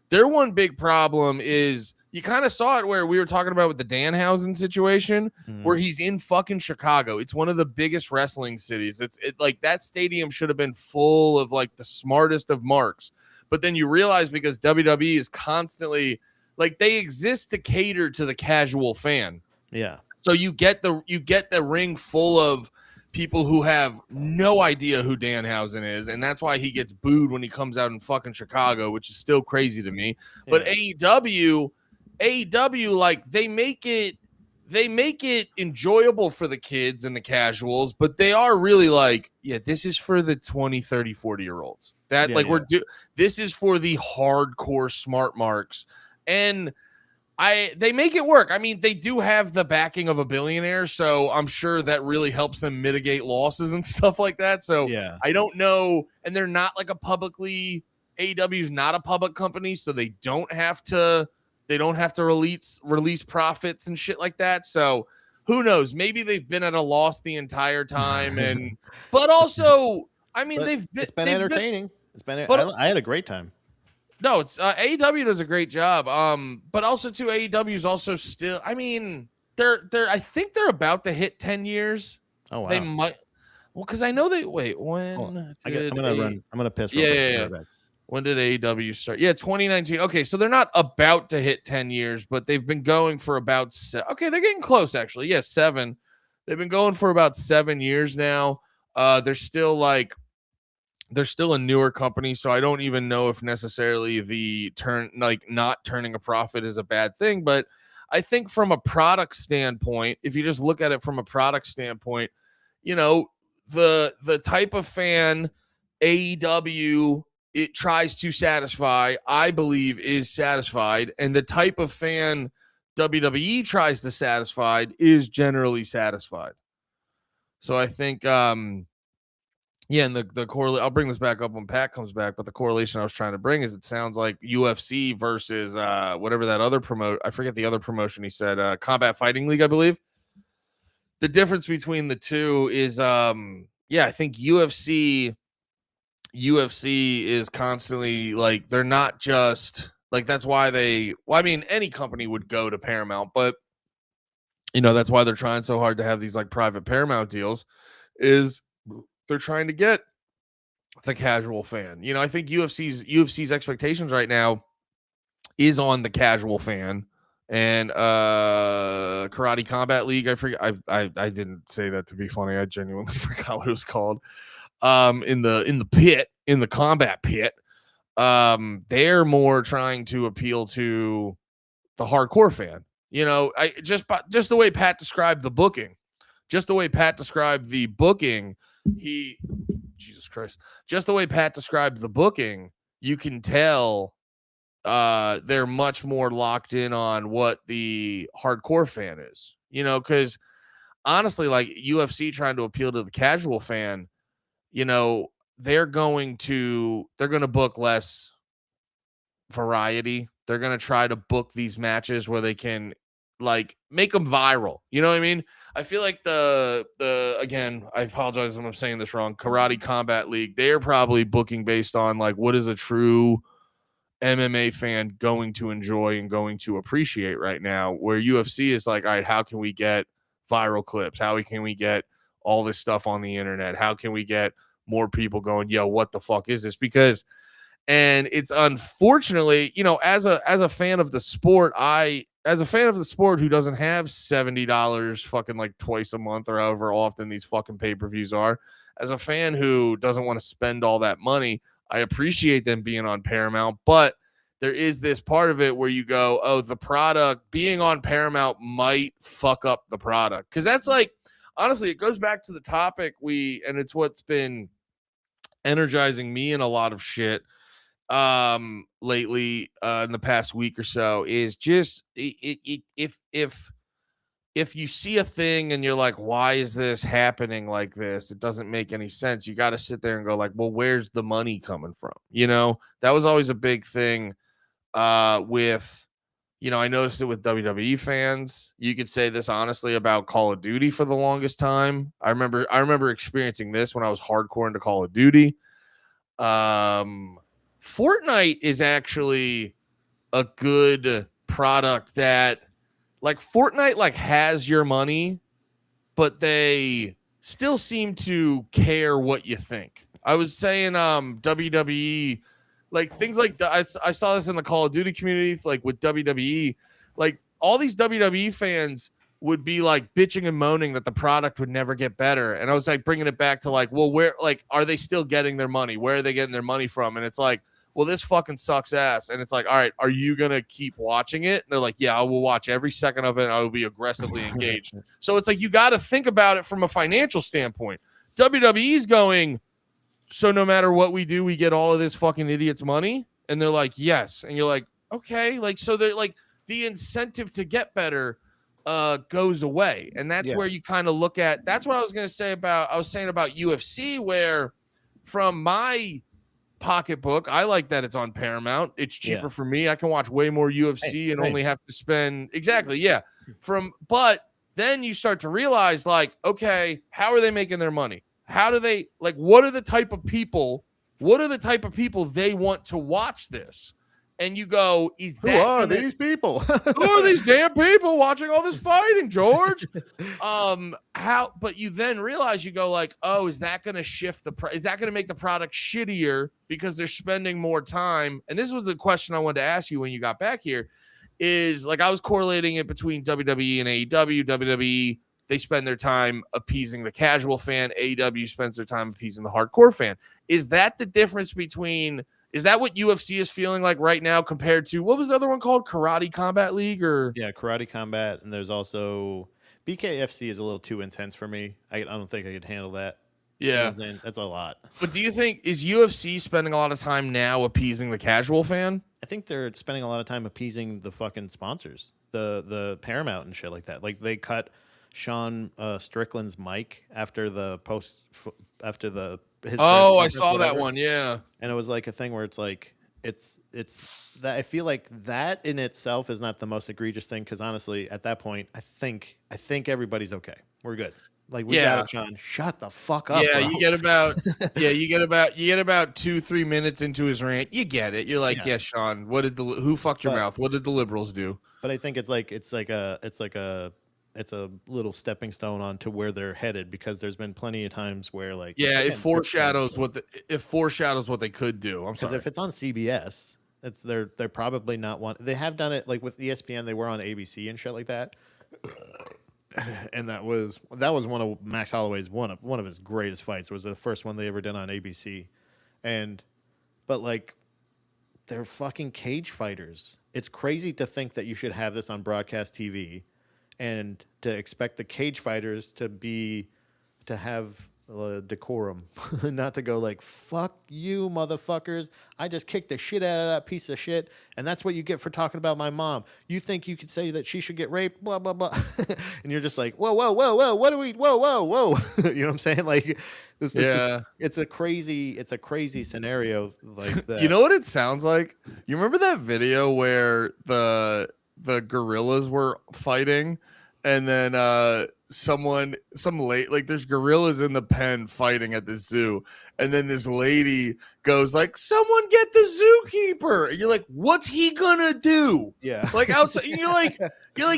their one big problem is, you kind of saw it where we were talking about with the Danhausen situation, where he's in fucking Chicago. It's one of the biggest wrestling cities. It's like that stadium should have been full of like the smartest of marks. But then you realize, because WWE is constantly like, they exist to cater to the casual fan. Yeah. So you get the ring full of people who have no idea who Danhausen is, and that's why he gets booed when he comes out in fucking Chicago, which is still crazy to me. Yeah. But AEW, like, they make it enjoyable for the kids and the casuals, but they are really like, yeah, this is for the 20, 30, 40-year-olds. This is for the hardcore smart marks. And they make it work. I mean, they do have the backing of a billionaire, so I'm sure that really helps them mitigate losses and stuff like that. So yeah. I don't know. And they're not like a publicly AEW is not a public company, so they don't have to release profits and shit like that. So who knows? Maybe they've been at a loss the entire time, but also, I mean, But it's been entertaining. I had a great time. No, it's AEW does a great job. But also too, AEW is also still. I mean, they're. I think they're about to hit 10 years. Oh wow. They might. Well, because I know they. Wait, when? I'm gonna piss. Yeah. When did AEW start? Yeah, 2019. Okay, so they're not about to hit 10 years, but they've been going for about. Okay, they're getting close actually. Yeah, 7. They've been going for about 7 years now. They're still a newer company, so I don't even know if necessarily not turning a profit is a bad thing. But I think from a product standpoint, if you just look at it from a product standpoint, the type of fan AEW it tries to satisfy, I believe, is satisfied, and the type of fan WWE tries to satisfy is generally satisfied. So I think yeah, and the correlation, I'll bring this back up when Pat comes back, but the correlation I was trying to bring is it sounds like UFC versus whatever that other I forget the other promotion he said, Combat Fighting League, I believe. The difference between the two is I think UFC is constantly like, they're not just like, that's why any company would go to Paramount, but that's why they're trying so hard to have these like private Paramount deals is they're trying to get the casual fan. I think UFC's expectations right now is on the casual fan, and Karate Combat League. I forget. I didn't say that to be funny. I genuinely forgot what it was called. In the combat pit, they're more trying to appeal to the hardcore fan. Just the way Pat described the booking, Jesus Christ, just the way Pat described the booking, you can tell they're much more locked in on what the hardcore fan is, because honestly, like UFC trying to appeal to the casual fan, they're going to book less variety. They're going to try to book these matches where they can like make them viral. You know what I mean? I feel like again, I apologize if I'm saying this wrong, Karate Combat League, they're probably booking based on like, what is a true MMA fan going to enjoy and going to appreciate right now, where UFC is like, all right, how can we get viral clips? How can we get all this stuff on the internet? How can we get more people going, yo, what the fuck is this? And it's unfortunately, as a fan of the sport, who doesn't have $70 fucking like twice a month or however often these fucking pay-per-views are, as a fan who doesn't want to spend all that money, I appreciate them being on Paramount, but there is this part of it where you go, oh, the product being on Paramount might fuck up the product. Because that's like, honestly, it goes back to the topic and it's what's been energizing me in a lot of shit lately in the past week or so, is just if you see a thing and you're like, why is this happening like this? It doesn't make any sense. You got to sit there and go like, well, where's the money coming from? That was always a big thing with, I noticed it with WWE fans. You could say this honestly about Call of Duty for the longest time. I remember experiencing this when I was hardcore into Call of Duty. Fortnite is actually a good product that, like, Fortnite like has your money, but they still seem to care what you think. I was saying WWE, like things like I saw this in the Call of Duty community, like with WWE, like all these WWE fans would be like bitching and moaning that the product would never get better. And I was like bringing it back to like, well, where, like, are they still getting their money? Where are they getting their money from? And it's like, well, this fucking sucks ass. And it's like, all right, are you going to keep watching it? And they're like, yeah, I will watch every second of it. And I will be aggressively engaged. So it's like, you got to think about it from a financial standpoint. WWE's going, so no matter what we do, we get all of this fucking idiot's money. And they're like, yes. And you're like, okay. Like, so they're like, the incentive to get better goes away. And that's where you kind of look at, that's what I was saying about UFC, where from my pocketbook. I like that it's on Paramount. It's cheaper Yeah. for me. I can watch way more UFC and same. only have to spend exactly. Yeah. But then you start to realize, like, okay, how are they making their money? How do they like? What are the type of people? What are the type of people they want to watch this? And you go, Who are these people? Who are these damn people watching all this fighting, George? But you then realize, you go like, oh, is that going to shift is that going to make the product shittier because they're spending more time? And this was the question I wanted to ask you when you got back here, is like, I was correlating it between WWE and AEW. WWE, they spend their time appeasing the casual fan. AEW spends their time appeasing the hardcore fan. Is that the difference between, is that what UFC is feeling like right now compared to, what was the other one called? Karate Combat League? Or Yeah, Karate Combat. And there's also BKFC is a little too intense for me. I don't think I could handle that. Yeah. You know, that's a lot. But do you think, is UFC spending a lot of time now appeasing the casual fan? I think they're spending a lot of time appeasing the fucking sponsors, the Paramount and shit like that. Like they cut Sean Strickland's mic after the his Oh, I press conference, saw that whatever. one. Yeah. And it was like a thing where it's like it's that I feel like that in itself is not the most egregious thing, because honestly, at that point, I think everybody's okay. We're good. Like we got it, Sean. Shut the fuck up. Yeah, bro. you get about 2-3 minutes into his rant. You get it. You're like, yeah, Sean, who fucked your mouth? What did the liberals do? But I think it's a little stepping stone on to where they're headed, because there's been plenty of times where like it foreshadows what they could do. I'm because sorry. if it's on CBS, they're probably not one. They have done it like with ESPN. They were on ABC and shit like that. And that was one of Max Holloway's one of his greatest fights. It was the first one they ever did on ABC, but like they're fucking cage fighters. It's crazy to think that you should have this on broadcast TV, and to expect the cage fighters to have decorum, not to go like, fuck you, motherfuckers. I just kicked the shit out of that piece of shit, and that's what you get for talking about my mom. You think you could say that she should get raped, blah, blah, blah. And you're just like, whoa, whoa, whoa, whoa, what are we, whoa, whoa, whoa. You know what I'm saying? Like, it's a crazy scenario like that. You know what it sounds like? You remember that video where the gorillas were fighting, and then there's gorillas in the pen fighting at the zoo, and then this lady goes like, someone get the zookeeper, and you're like, what's he gonna do? Yeah. Like outside, you're like,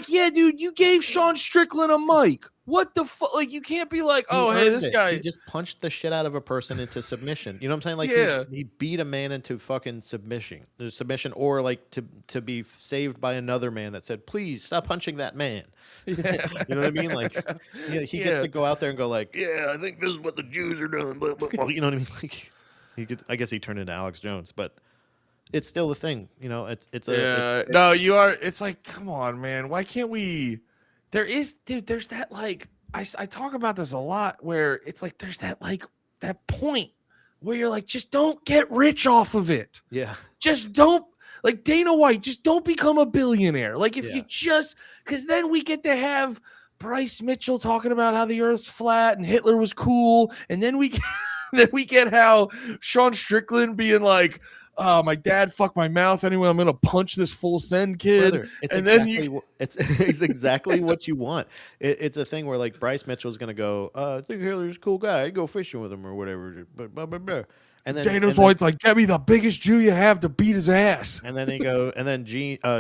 yeah, dude, you gave Sean Strickland a mic. What the fuck? Like, you can't be like, oh, hey, this guy. He just punched the shit out of a person into submission. You know what I'm saying? Like, he beat a man into fucking submission, or like to be saved by another man that said, please stop punching that man. Yeah. You know what I mean? Like, he gets to go out there and go like, yeah, I think this is what the Jews are doing. Blah, blah, blah. You know what I mean? Like, I guess he turned into Alex Jones, but it's still a thing. You know, it's like, come on, man. Why can't we? There's that, like, I talk about this a lot, where it's like, there's that, like, that point where you're like, just don't get rich off of it. Yeah. Just don't, like Dana White, just don't become a billionaire. Like, if you just, because then we get to have Bryce Mitchell talking about how the earth's flat and Hitler was cool. And then we get how Sean Strickland being like, oh, my dad fucked my mouth anyway, I'm gonna punch this full send kid. Brother, it's exactly what you want. It's a thing where like Bryce Mitchell's gonna go, I think Hitler's a cool guy, I'd go fishing with him or whatever, but blah, blah, blah. And then Dana White's like, get me the biggest Jew you have to beat his ass. And then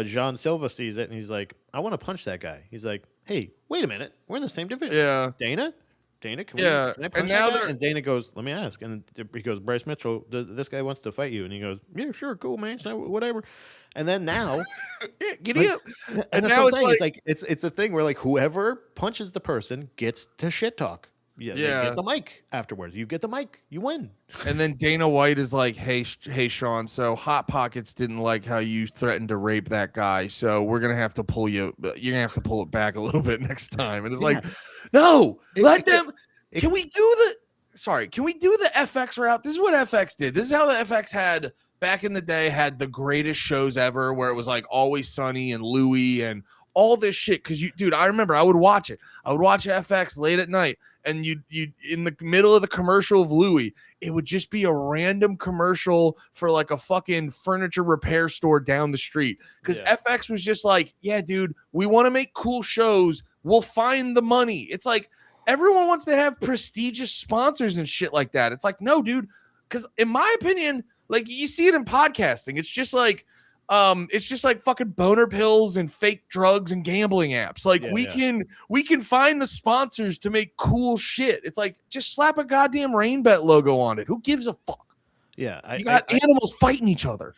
John Silva sees it and he's like, I want to punch that guy. He's like, hey, wait a minute, we're in the same division. Yeah. Dana, can I punch and now that guy? And Dana goes, let me ask. And he goes, Bryce Mitchell, this guy wants to fight you. And he goes, yeah, sure, cool, man, whatever. And then now, giddy up. And now it's a thing where like whoever punches the person gets to shit talk. Yeah, they get the mic afterwards. You get the mic, you win. And then Dana White is like, hey, Sean, so Hot Pockets didn't like how you threatened to rape that guy, so we're gonna have to pull you're gonna have to pull it back a little bit next time. And it's like, no, can we do the FX route? This is what FX did. This is how the FX had back in the day, had the greatest shows ever, where it was like Always Sunny and Louie and all this shit. Because dude, I remember I would watch it. I would watch FX late at night, and you in the middle of the commercial of Louis, it would just be a random commercial for like a fucking furniture repair store down the street. Because FX was just like, yeah, dude, we want to make cool shows. We'll find the money. It's like everyone wants to have prestigious sponsors and shit like that. It's like, no, dude, because in my opinion, like you see it in podcasting, it's just like fucking boner pills and fake drugs and gambling apps. Like we can find the sponsors to make cool shit. It's like just slap a goddamn RainBet logo on it. Who gives a fuck? Yeah, you got animals fighting each other.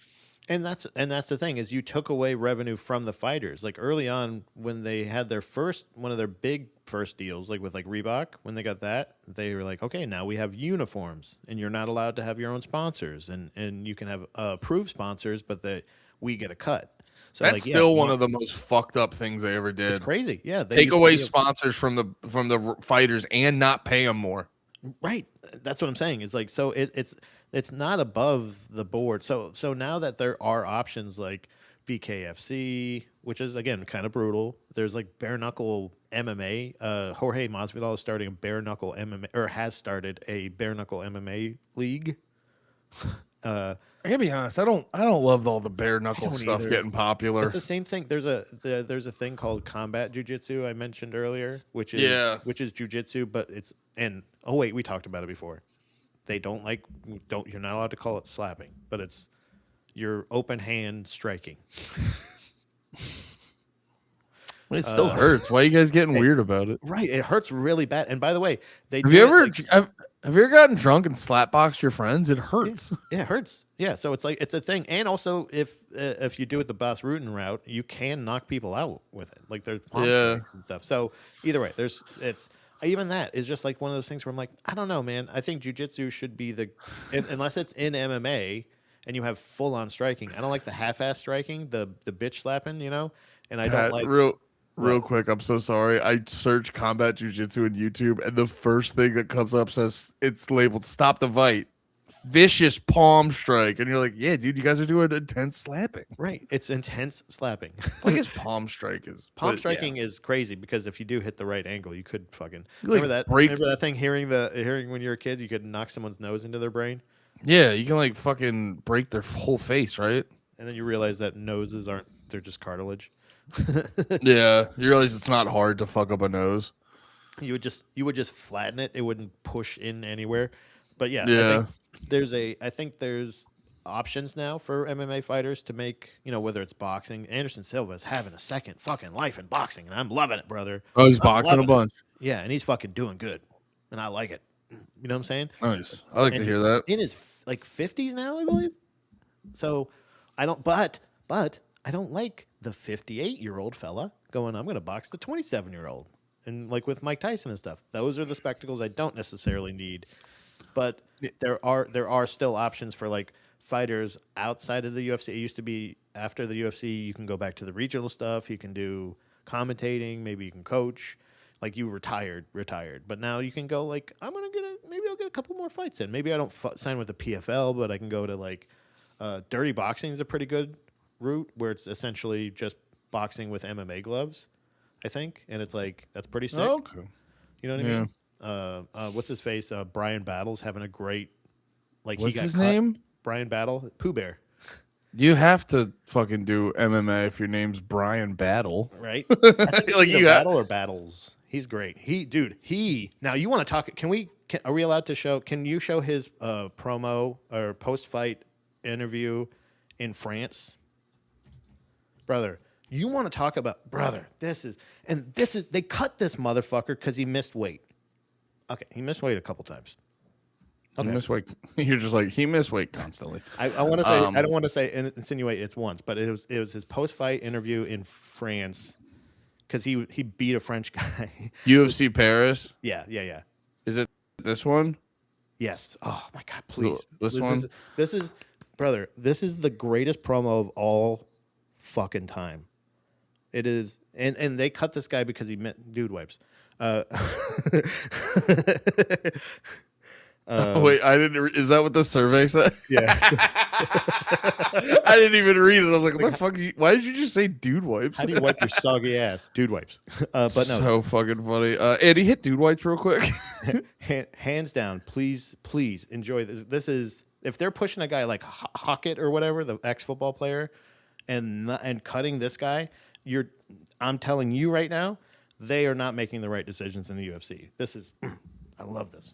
And that's the thing is you took away revenue from the fighters. Like early on when they had their one of their big first deals, like with like Reebok, when they got that, they were like, okay, now we have uniforms and you're not allowed to have your own sponsors and you can have approved sponsors, but we get a cut. So that's still one of the most fucked up things they ever did. It's crazy. Yeah. Take away sponsors from the fighters and not pay them more. Right. That's what I'm saying. It's like, so it's not above the board. So now that there are options like BKFC, which is again kind of brutal. There's like bare knuckle MMA. Jorge Masvidal is starting a bare knuckle MMA, or has started a bare knuckle MMA league. I gotta be honest. I don't love all the bare knuckle stuff getting popular. It's the same thing. There's a thing called combat jujitsu I mentioned earlier, which is jujitsu, but we talked about it before. They you're not allowed to call it slapping, but it's your open hand striking. It still hurts. Why are you guys getting weird about it? Right, it hurts really bad. And by the way, have you ever gotten drunk and slapboxed your friends? It hurts. Yeah, it hurts. Yeah, so it's like it's a thing. And also, if you do it the Bas Rutten route, you can knock people out with it. Like there's palm strikes and stuff. So either way, even that is just like one of those things where I'm like, I don't know, man. I think jiu-jitsu should be unless it's in MMA and you have full on striking. I don't like the half-ass striking, the bitch slapping, And I don't like real quick. I'm so sorry. I searched combat jiu-jitsu in YouTube, and the first thing that comes up says it's labeled "Stop the Fight." Vicious palm strike, and you're like, yeah, dude, you guys are doing intense slapping. Right, it's intense slapping. I guess palm strike is striking is crazy because if you do hit the right angle, you could fucking remember that thing. Hearing when you were a kid, you could knock someone's nose into their brain. Yeah, you can like fucking break their whole face, right? And then you realize that noses they're just cartilage. Yeah, you realize it's not hard to fuck up a nose. You would just flatten it. It wouldn't push in anywhere. But yeah. I think there's options now for MMA fighters to make, whether it's boxing. Anderson Silva is having a second fucking life in boxing, and I'm loving it, brother. Oh, he's boxing a bunch. Yeah, and he's fucking doing good, and I like it. You know what I'm saying? Nice. I like to hear that. In his like 50s now, I believe. So I don't, but I don't like the 58-year-old fella going, I'm going to box the 27-year-old, and like with Mike Tyson and stuff. Those are the spectacles I don't necessarily need. But there are still options for like fighters outside of the UFC. It used to be after the UFC, you can go back to the regional stuff. You can do commentating. Maybe you can coach. Like you retired. But now you can go like, maybe I'll get a couple more fights in. Maybe I don't sign with the PFL, but I can go to like dirty boxing is a pretty good route where it's essentially just boxing with MMA gloves, I think. And it's like, that's pretty sick. Okay. You know what I mean? What's his face? Brian Battle's having a great what's his name? Brian Battle, Pooh Bear. You have to fucking do MMA if your name's Brian Battle, right? Like you Battle or Battles. He's great. Now you want to talk? Are we allowed to show? Can you show his promo or post fight interview in France, brother? You want to talk about This is they cut this motherfucker because he missed weight. Okay, he missed weight a couple times. Okay. He missed weight. You're just like he missed weight constantly. I want to say I don't want to say insinuate it's once, but it was his post fight interview in France because he beat a French guy. UFC Paris. Yeah. Is it this one? Yes. Oh my God! Please. This one. This is brother. This is the greatest promo of all fucking time. It is, and they cut this guy because he meant dude wipes. Wait, I didn't. Is that what the survey said? Yeah. I didn't even read it. I was like, what the fuck? Why did you just say dude wipes? How do you wipe your soggy ass? Dude wipes. But no, so fucking funny. Andy, hit dude wipes real quick. hands down, please enjoy this. This is, if they're pushing a guy like Hockett or whatever, the ex-football player, and cutting this guy, I'm telling you right now, they are not making the right decisions in the UFC. This is, I love this.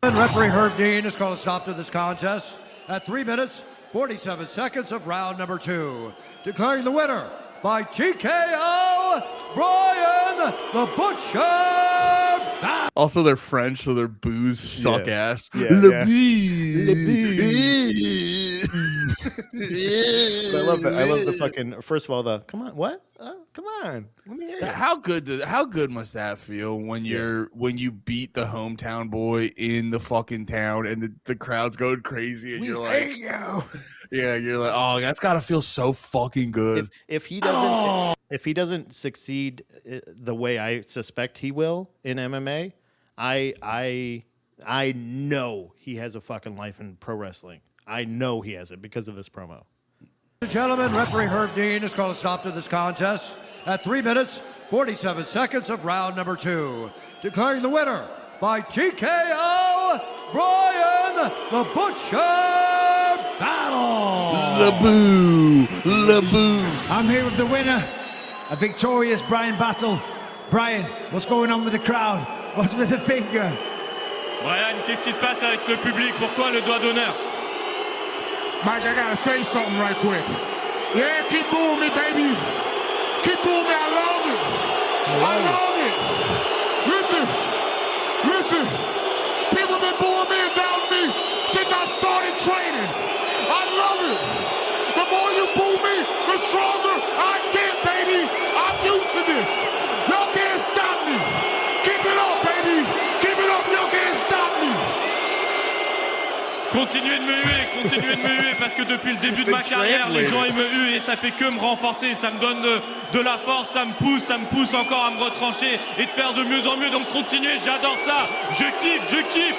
And referee Herb Dean has called a stop to this contest at 3 minutes, 47 seconds of round number 2. Declaring the winner by TKO, Brian the Butcher. Also, they're French, so their boos suck ass. Yeah, Le yeah. I love that. I love the fucking. First of all, come on, what? Come on, let me hear you. How good must that feel when you beat the hometown boy in the fucking town and the crowd's going crazy and you're like, yeah, you're like, oh, that's gotta feel so fucking good. If he doesn't succeed the way I suspect he will in MMA, I know he has a fucking life in pro wrestling. I know he has it because of this promo. Ladies and gentlemen, referee Herb Dean has called a stop to this contest at 3 minutes, 47 seconds of round number 2. Declaring the winner by TKO, Brian the Butcher Battle. LeBoo. I'm here with the winner, a victorious Brian Battle. Brian, what's going on with the crowd? What's with the finger? Brian, qu'est-ce qui se passe avec le public? Pourquoi le doigt d'honneur? Mike, I gotta say something right quick. Yeah, keep booing me, baby. Keep booing me. I love it. I love it. Listen. People been booing me and doubting me since I started training. I love it. The more you boo me, the stronger I get, baby. I'm used to this. Y'all can't stop me. Keep it up, baby. Keep it up. Y'all can't stop me. Continuez de me huer parce que depuis le début de ma carrière, les gens ils me huent et ça fait que me renforcer, ça me donne de la force, ça me pousse encore à me retrancher et de faire de mieux en mieux. Donc continuez, j'adore ça, je kiffe.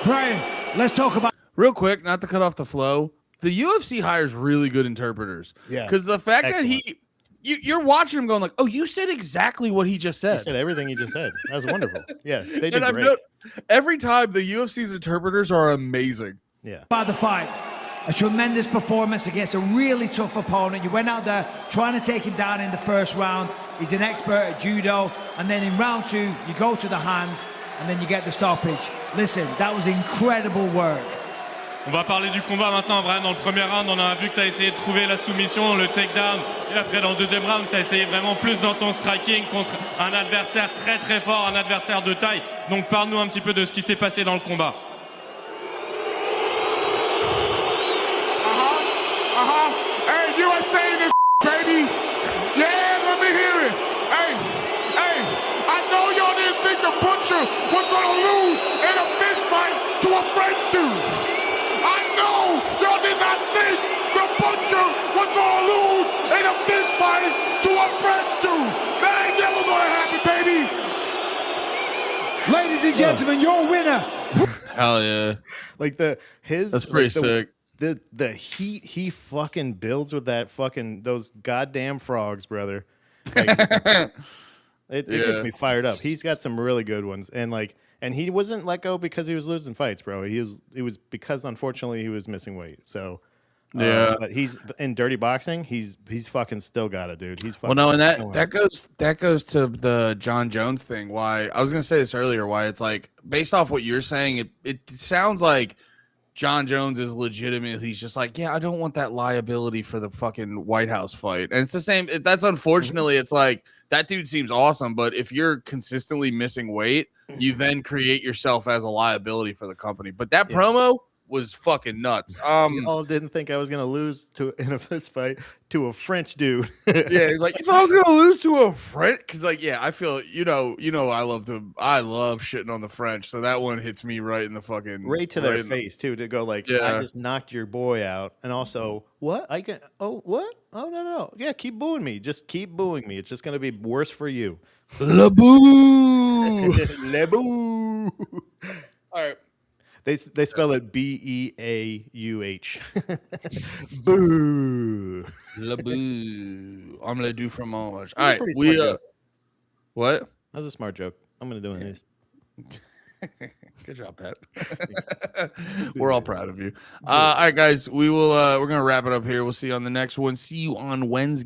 Brian, let's talk about. Real quick, not to cut off the flow. The UFC hires really good interpreters. Yeah. Because the fact Excellent. that you're watching him going like, oh, you said exactly what he just He said. said everything he just said. That was wonderful. Yeah, they did And I've great. every time the UFC's interpreters are amazing. Yeah. About the fight. A tremendous performance against a really tough opponent. You went out there trying to take him down in the first round. He's an expert at judo. And then in round 2, you go to the hands and then you get the stoppage. Listen, that was incredible work. On va parler du combat maintenant, Brian. Dans le premier round, on a vu que tu as essayé de trouver la soumission, le takedown. Et après, dans le deuxième round, tu as essayé vraiment plus dans ton striking contre un adversaire très très fort, un adversaire de taille. Donc parle-nous un petit peu de ce qui s'est passé dans le combat. Hey, you are saying this, baby. Yeah, let me hear it. Hey, I know y'all didn't think the Butcher was gonna lose in a fist fight to a French dude. I know y'all did not think the Butcher was gonna lose in a fist fight to a French dude. That ain't never gonna happen, baby. Ladies and gentlemen, your winner. Hell yeah. Like That's pretty sick. The heat he fucking builds with those goddamn frogs, brother. Like, it gets me fired up. He's got some really good ones, and he wasn't let go because he was losing fights, bro. It was because unfortunately he was missing weight. So Yeah. but he's in dirty boxing. He's fucking still got it, dude. He's fucking Well, no, and killing that goes to the John Jones thing. Why I was gonna say this earlier. Why it's like based off what you're saying, it sounds like John Jones is legitimate. He's just like, yeah, I don't want that liability for the fucking White House fight. And it's the same. That's unfortunately, it's like that dude seems awesome, but if you're consistently missing weight, you then create yourself as a liability for the company. But that promo was fucking nuts. You all didn't think I was gonna lose in a fist fight to a French dude. Yeah, he's like, if I was gonna lose to a French, because like, yeah, I feel I love shitting on the French, so that one hits me right in the fucking right to their face too, to go like, Yeah. I just knocked your boy out, and also what what? Oh no, yeah, keep booing me, just keep booing me. It's just gonna be worse for you. LeBoo. Leboo. All right. They spell it Beauh. Boo. Laboo. I'm gonna do fromage. All a right, pretty we smart joke. what? That was a smart joke. I'm gonna do it. Good job, Pat. We're all proud of you. All right, guys, we're gonna wrap it up here. We'll see you on the next one. See you on Wednesday.